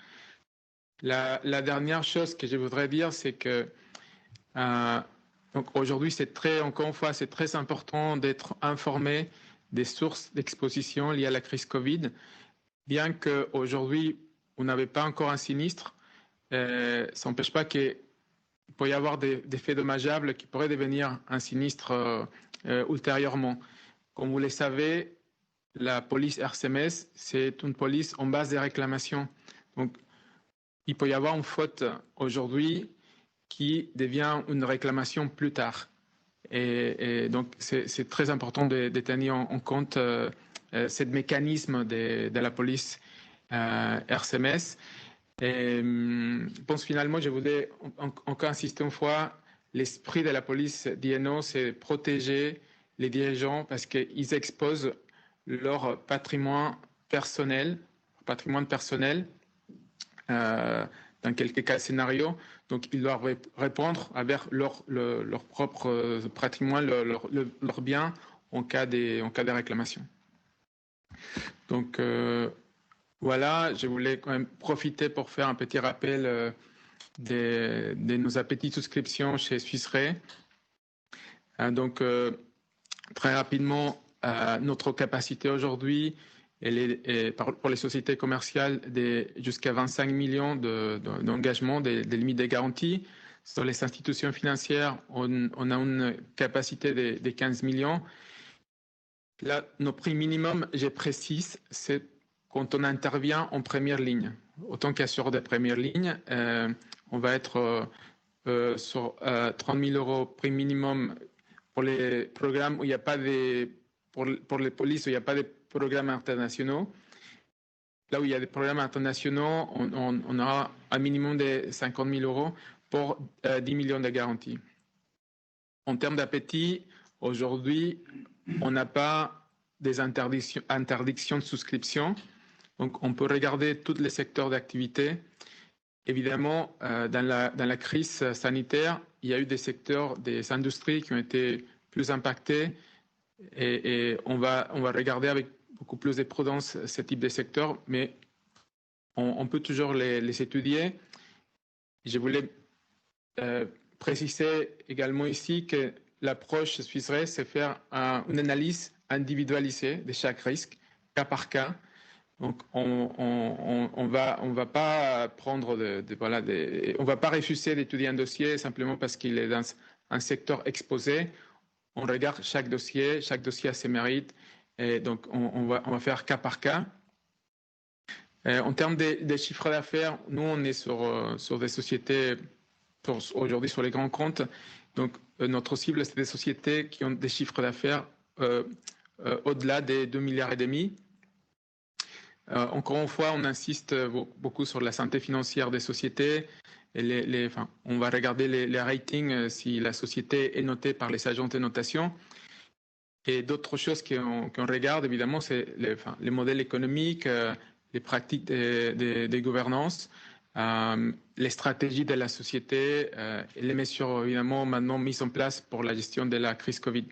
B: La dernière chose que je voudrais dire, c'est que donc aujourd'hui, encore une fois, c'est très important d'être informé des sources d'exposition liées à la crise Covid. Bien qu'aujourd'hui, vous n'avez pas encore un sinistre, ça n'empêche pas qu'il peut y avoir des faits dommageables qui pourraient devenir un sinistre ultérieurement. Comme vous le savez, la police RCMS, c'est une police en base des réclamations. Donc, il peut y avoir une faute aujourd'hui qui devient une réclamation plus tard. Et donc, c'est très important de tenir en compte ce mécanisme de la police RCMS. Et je pense finalement, je voudrais encore insister une fois, l'esprit de la police DNO, c'est protéger les dirigeants parce qu'ils exposent leur patrimoine personnel dans quelques cas scénarios. Donc, ils doivent répondre avec leur propre patrimoine, leur bien en cas de réclamation. Donc, voilà, je voulais quand même profiter pour faire un petit rappel de nos appétits de souscription chez Swiss Re. Donc, très rapidement, notre capacité aujourd'hui pour les sociétés commerciales jusqu'à 25 millions d'engagement, des limites de garantie. Sur les institutions financières, on a une capacité de 15 millions. Là, nos prix minimums, je précise, c'est quand on intervient en première ligne. Autant qu'assureur de première ligne, on va être sur 30 000 € prix minimum pour les programmes où il n'y a pas pour les polices où il n'y a pas de programmes internationaux. Là où il y a des programmes internationaux, on aura un minimum de 50 000 € pour 10 millions de garanties. En termes d'appétit, aujourd'hui, on n'a pas des interdictions de souscription. Donc, on peut regarder tous les secteurs d'activité. Évidemment, dans la crise sanitaire, il y a eu des secteurs, des industries qui ont été plus impactés et on va regarder avec beaucoup plus de prudence ce type de secteurs, mais on peut toujours les étudier. Je voulais préciser également ici que l'approche suisserait, c'est faire une analyse individualisée de chaque risque, cas par cas. Donc, on va pas prendre on va pas refuser d'étudier un dossier simplement parce qu'il est dans un secteur exposé. On regarde chaque dossier a ses mérites, et donc on va faire cas par cas. En termes des chiffres d'affaires, nous on est sur des sociétés aujourd'hui sur les grands comptes. Donc notre cible, c'est des sociétés qui ont des chiffres d'affaires au-delà des 2,5 milliards. Encore une fois, on insiste beaucoup sur la santé financière des sociétés. Et on va regarder les ratings si la société est notée par les agences de notation. Et d'autres choses qu'on regarde, évidemment, c'est les modèles économiques, les pratiques des gouvernances, les stratégies de la société et les mesures, évidemment, maintenant mises en place pour la gestion de la crise Covid.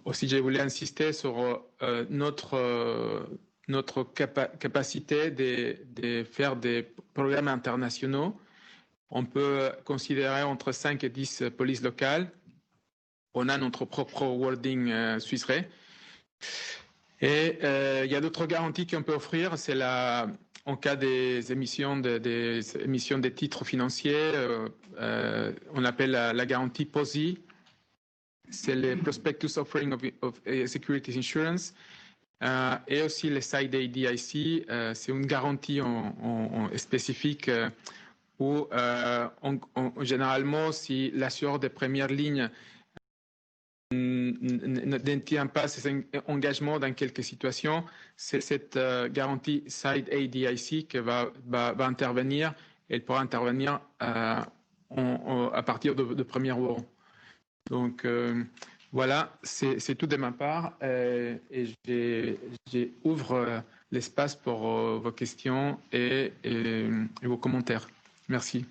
B: Aussi, je voulais insister sur notre capacité de faire des programmes internationaux. On peut considérer entre 5 et 10 polices locales. On a notre propre wording suisserais. Et il y a d'autres garanties qu'on peut offrir. C'est en cas des émissions des titres financiers, on appelle la garantie POSI. C'est le Prospectus Offering of Securities Insurance. Et aussi les Side ADIC, c'est une garantie spécifique où généralement, si l'assureur de première ligne ne tient pas ses engagements dans quelques situations, c'est cette garantie Side ADIC qui va intervenir. Elle pourra intervenir à partir de premier euro. Donc, voilà, c'est tout de ma part et j'ouvre l'espace pour vos questions et vos commentaires. Merci.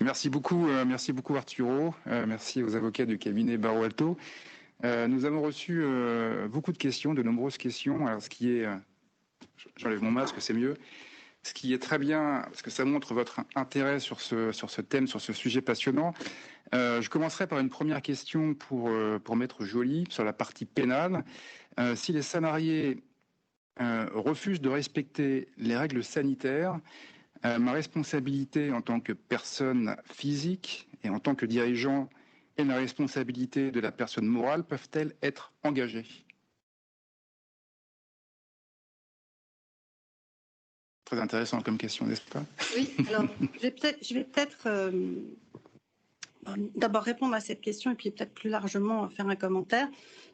F: Merci beaucoup Arturo. Merci aux avocats du cabinet Barreau Alto. Nous avons reçu beaucoup de questions, de nombreuses questions. Alors, ce qui est, j'enlève mon masque, c'est mieux. Ce qui est très bien, parce que ça montre votre intérêt sur ce thème, sur ce sujet passionnant. Je commencerai par une première question pour Maître Joly, sur la partie pénale. Si les salariés refusent de respecter les règles sanitaires, ma responsabilité en tant que personne physique et en tant que dirigeant et la responsabilité de la personne morale peuvent-elles être engagées ? Très intéressant comme question, n'est-ce pas ?
C: Oui, alors je vais peut-être d'abord répondre à cette question et puis peut-être plus largement faire un commentaire.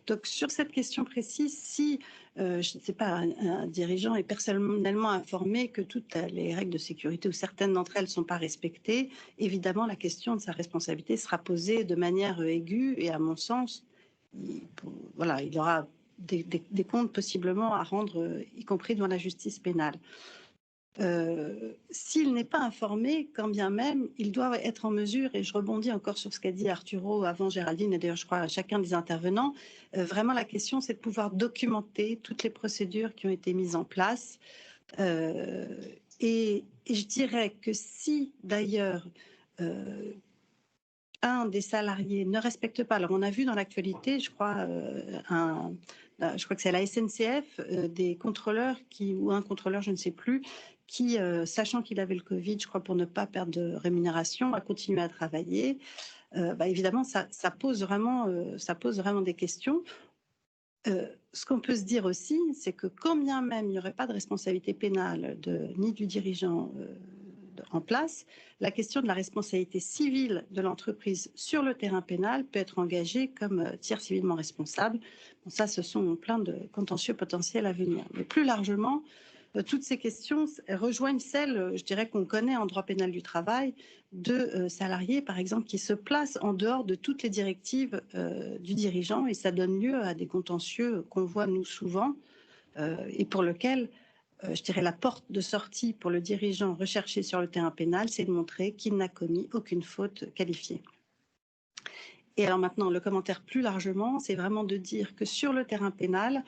C: Donc sur cette question précise, si je ne sais pas, un dirigeant est personnellement informé que toutes les règles de sécurité ou certaines d'entre elles ne sont pas respectées, évidemment la question de sa responsabilité sera posée de manière aiguë et à mon sens, il aura des comptes possiblement à rendre, y compris devant la justice pénale. S'il n'est pas informé, quand bien même, il doit être en mesure, et je rebondis encore sur ce qu'a dit Arturo avant Géraldine, et d'ailleurs je crois à chacun des intervenants, vraiment la question c'est de pouvoir documenter toutes les procédures qui ont été mises en place. Et je dirais que si d'ailleurs un des salariés ne respecte pas, alors on a vu dans l'actualité, je crois que c'est la SNCF, des contrôleurs ou un contrôleur, je ne sais plus, qui, sachant qu'il avait le Covid, je crois pour ne pas perdre de rémunération, a continué à travailler. Évidemment, ça pose vraiment des questions. Ce qu'on peut se dire aussi, c'est que quand bien même il n'y aurait pas de responsabilité pénale ni du dirigeant en place, la question de la responsabilité civile de l'entreprise sur le terrain pénal peut être engagée comme tiers civilement responsable. Bon, ça, ce sont plein de contentieux potentiels à venir. Mais plus largement, toutes ces questions rejoignent celles, je dirais, qu'on connaît en droit pénal du travail, de salariés, par exemple, qui se placent en dehors de toutes les directives du dirigeant, et ça donne lieu à des contentieux qu'on voit, nous, souvent, et pour lesquels, je dirais, la porte de sortie pour le dirigeant recherché sur le terrain pénal, c'est de montrer qu'il n'a commis aucune faute qualifiée. Et alors maintenant, le commentaire plus largement, c'est vraiment de dire que sur le terrain pénal,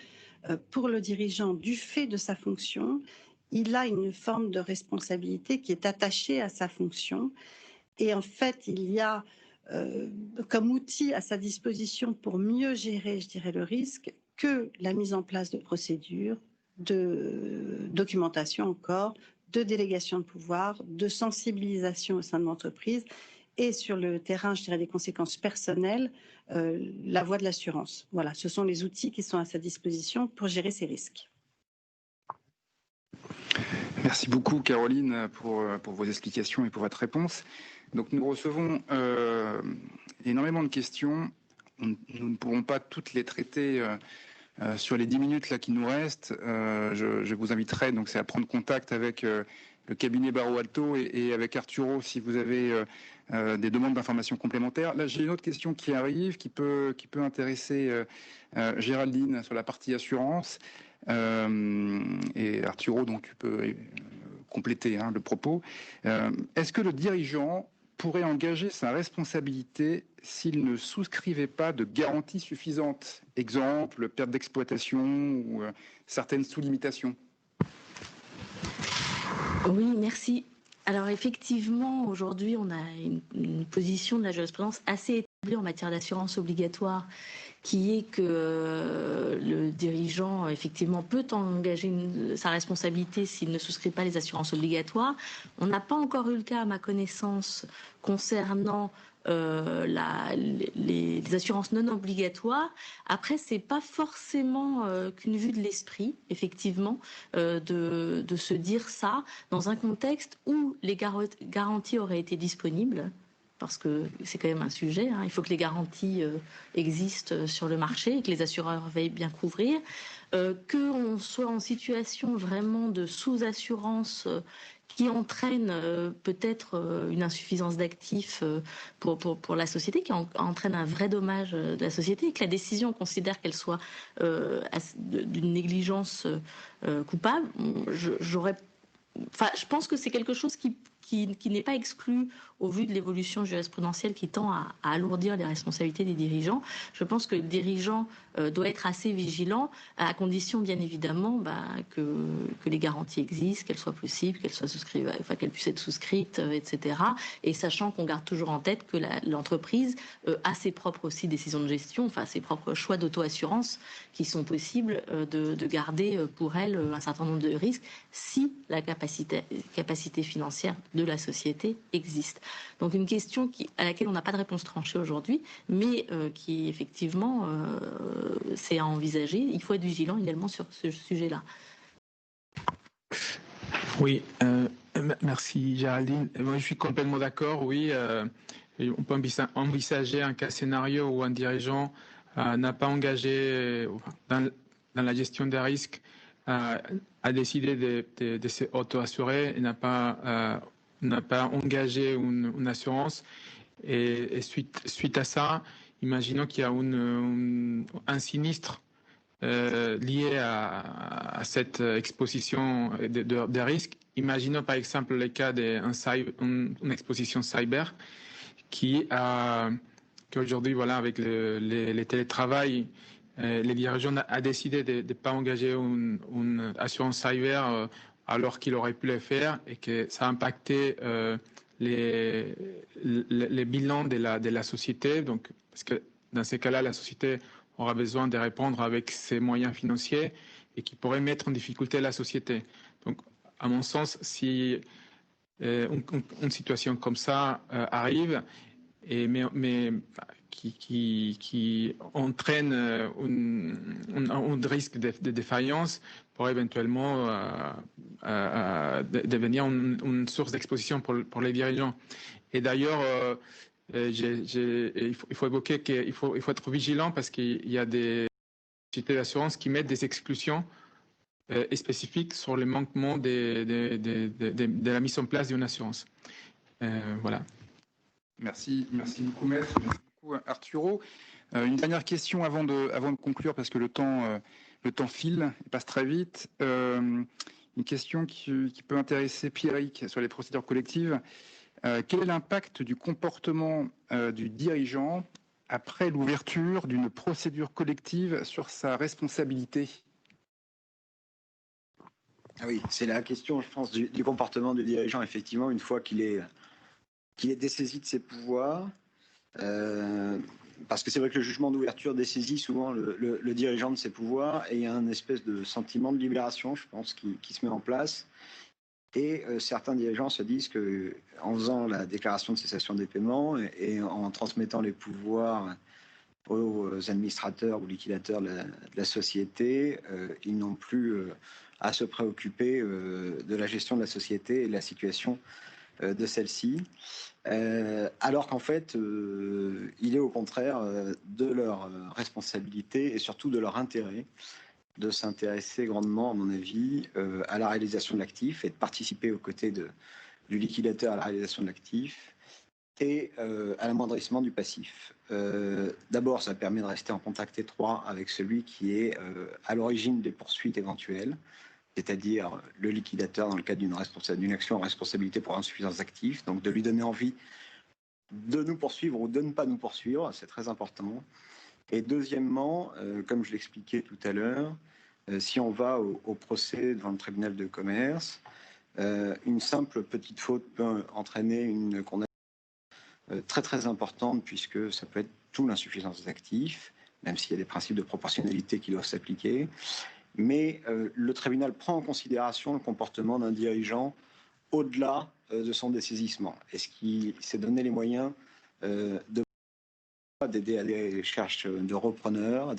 C: pour le dirigeant, du fait de sa fonction, il a une forme de responsabilité qui est attachée à sa fonction. Et en fait, il y a comme outil à sa disposition pour mieux gérer, je dirais, le risque, que la mise en place de procédures, de documentation encore, de délégation de pouvoir, de sensibilisation au sein de l'entreprise, et sur le terrain, je dirais, des conséquences personnelles, la voie de l'assurance. Voilà, ce sont les outils qui sont à sa disposition pour gérer ces risques.
F: Merci beaucoup, Caroline, pour vos explications et pour votre réponse. Donc, nous recevons énormément de questions. Nous ne pourrons pas toutes les traiter sur les 10 minutes là, qui nous restent. Je vous inviterai, donc, c'est à prendre contact avec le cabinet Barreau Alto et avec Arturo si vous avez des demandes d'informations complémentaires. Là, j'ai une autre question qui arrive, qui peut intéresser Géraldine sur la partie assurance. Et Arturo, donc tu peux compléter le propos. Est-ce que le dirigeant pourrait engager sa responsabilité s'il ne souscrivait pas de garanties suffisantes? Exemple, perte d'exploitation ou certaines sous-limitations.
E: Oui, merci. Alors effectivement, aujourd'hui, on a une position de la jurisprudence assez établie en matière d'assurance obligatoire, qui est que le dirigeant, effectivement, peut engager sa responsabilité s'il ne souscrit pas les assurances obligatoires. On n'a pas encore eu le cas, à ma connaissance, concernant les assurances non obligatoires. Après, c'est pas forcément qu'une vue de l'esprit, effectivement, de se dire ça dans un contexte où les garanties auraient été disponibles, parce que c'est quand même un sujet. Il faut que les garanties existent sur le marché et que les assureurs veillent bien couvrir. Qu'on soit en situation vraiment de sous-assurance qui entraîne peut-être une insuffisance d'actifs pour la société, qui entraîne un vrai dommage de la société, et que la décision considère qu'elle soit d'une négligence coupable, je pense que c'est quelque chose qui n'est pas exclu au vu de l'évolution jurisprudentielle qui tend à alourdir les responsabilités des dirigeants. Je pense que le dirigeant doit être assez vigilant, à condition bien évidemment que les garanties existent, qu'elles soient possibles, qu'elles puissent être souscrites, etc. Et sachant qu'on garde toujours en tête que l'entreprise a ses propres aussi décisions de gestion, ses propres choix d'auto-assurance qui sont possibles de garder pour elle un certain nombre de risques si la capacité financière de la société existe. Donc une question à laquelle on n'a pas de réponse tranchée aujourd'hui, mais qui effectivement c'est à envisager. Il faut être vigilant également sur ce sujet-là.
B: Oui, merci Géraldine. Moi, je suis complètement d'accord, oui. On peut envisager un cas scénario où un dirigeant n'a pas engagé dans la gestion des risques, a décidé de s'auto-assurer et n'a pas engagé une assurance. Et suite à ça, imaginons qu'il y a un sinistre lié à cette exposition des risques. Imaginons par exemple le cas d'une exposition cyber qu'aujourd'hui, voilà, avec les télétravail, les dirigeants a décidé de ne pas engager une assurance cyber alors qu'il aurait pu le faire, et que ça a impacté les bilans de la société. Donc, parce que dans ces cas-là, la société aura besoin de répondre avec ses moyens financiers et qui pourrait mettre en difficulté la société. Donc, à mon sens, si une situation comme ça arrive, mais qui entraîne un risque de défaillance, pourrait éventuellement devenir une source d'exposition pour les dirigeants. Et d'ailleurs, il faut évoquer qu'il faut être vigilant parce qu'il y a des sociétés d'assurance qui mettent des exclusions spécifiques sur le manquement de la mise en place d'une assurance. Voilà.
F: Merci beaucoup, Maître. Merci beaucoup, Arturo. Une dernière question avant de conclure, parce que le temps file, il passe très vite. Une question qui peut intéresser Pierrick sur les procédures collectives. Quel est l'impact du comportement du dirigeant après l'ouverture d'une procédure collective sur sa responsabilité ?
D: Ah oui, c'est la question, je pense, du comportement du dirigeant, effectivement, une fois qu'il est dessaisi de ses pouvoirs. Parce que c'est vrai que le jugement d'ouverture dessaisit souvent le dirigeant de ses pouvoirs et il y a un espèce de sentiment de libération, je pense, qui se met en place. Et certains dirigeants se disent qu'en faisant la déclaration de cessation des paiements et en transmettant les pouvoirs aux administrateurs ou liquidateurs de la société, ils n'ont plus à se préoccuper de la gestion de la société et de la situation de celle-ci, alors qu'en fait, il est au contraire de leur responsabilité et surtout de leur intérêt de s'intéresser grandement, à mon avis, à la réalisation de l'actif et de participer aux côtés du liquidateur à la réalisation de l'actif et à l'amoindrissement du passif. D'abord, ça permet de rester en contact étroit avec celui qui est à l'origine des poursuites éventuelles, c'est-à-dire le liquidateur dans le cadre d'une action en responsabilité pour insuffisance d'actifs, donc de lui donner envie de nous poursuivre ou de ne pas nous poursuivre, c'est très important. Et deuxièmement, comme je l'expliquais tout à l'heure, si on va au procès devant le tribunal de commerce, une simple petite faute peut entraîner une condamnation très très importante, puisque ça peut être tout l'insuffisance d'actifs, même s'il y a des principes de proportionnalité qui doivent s'appliquer. Mais le tribunal prend en considération le comportement d'un dirigeant au-delà de son dessaisissement. Est-ce qu'il s'est donné les moyens d'aider à des recherches de repreneurs,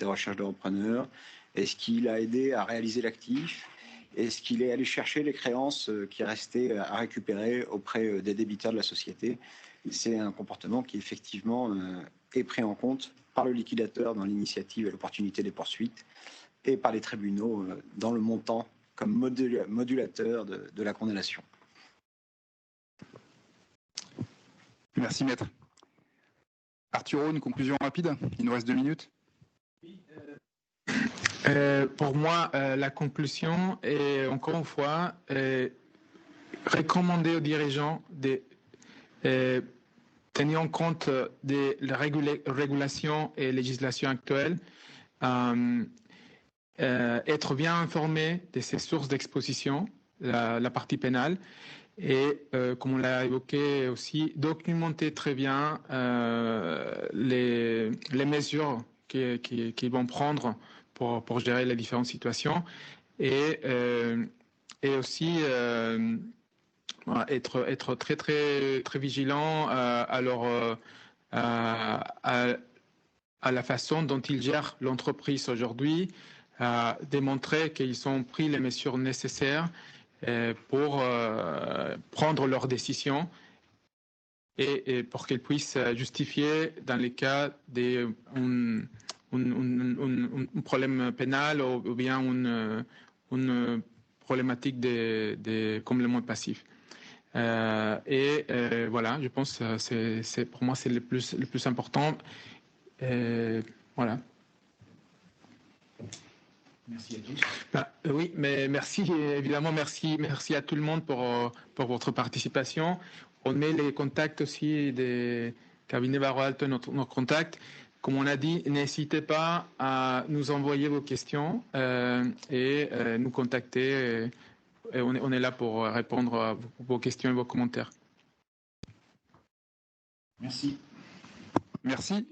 D: Est-ce qu'il a aidé à réaliser l'actif? Est-ce qu'il est allé chercher les créances qui restaient à récupérer auprès des débiteurs de la société? C'est un comportement qui effectivement est pris en compte par le liquidateur dans l'initiative et l'opportunité des poursuites et par les tribunaux dans le montant comme modulateur de la condamnation.
F: Merci, Maître. Arturo, une conclusion rapide. Il nous reste 2 minutes.
B: Pour moi, la conclusion est, encore une fois, recommander aux dirigeants de tenir en compte des régulations et législations actuelles, être bien informé de ces sources d'exposition, la partie pénale, et comme on l'a évoqué aussi, documenter très bien les mesures qu'ils vont prendre pour gérer les différentes situations, et aussi être très très très vigilant à la façon dont ils gèrent l'entreprise aujourd'hui, à démontrer qu'ils ont pris les mesures nécessaires pour prendre leurs décisions et pour qu'ils puissent justifier dans les cas d'un problème pénal ou bien une problématique de complément passif. Voilà, je pense que pour moi c'est le plus important. Voilà.
A: Merci à tous.
B: Oui, mais merci, évidemment, merci à tout le monde pour votre participation. On met les contacts aussi des cabinets Barreau Alto, notre contact. Comme on a dit, n'hésitez pas à nous envoyer vos questions et nous contacter. Et on est là pour répondre à vos questions et vos commentaires.
A: Merci.
F: Merci.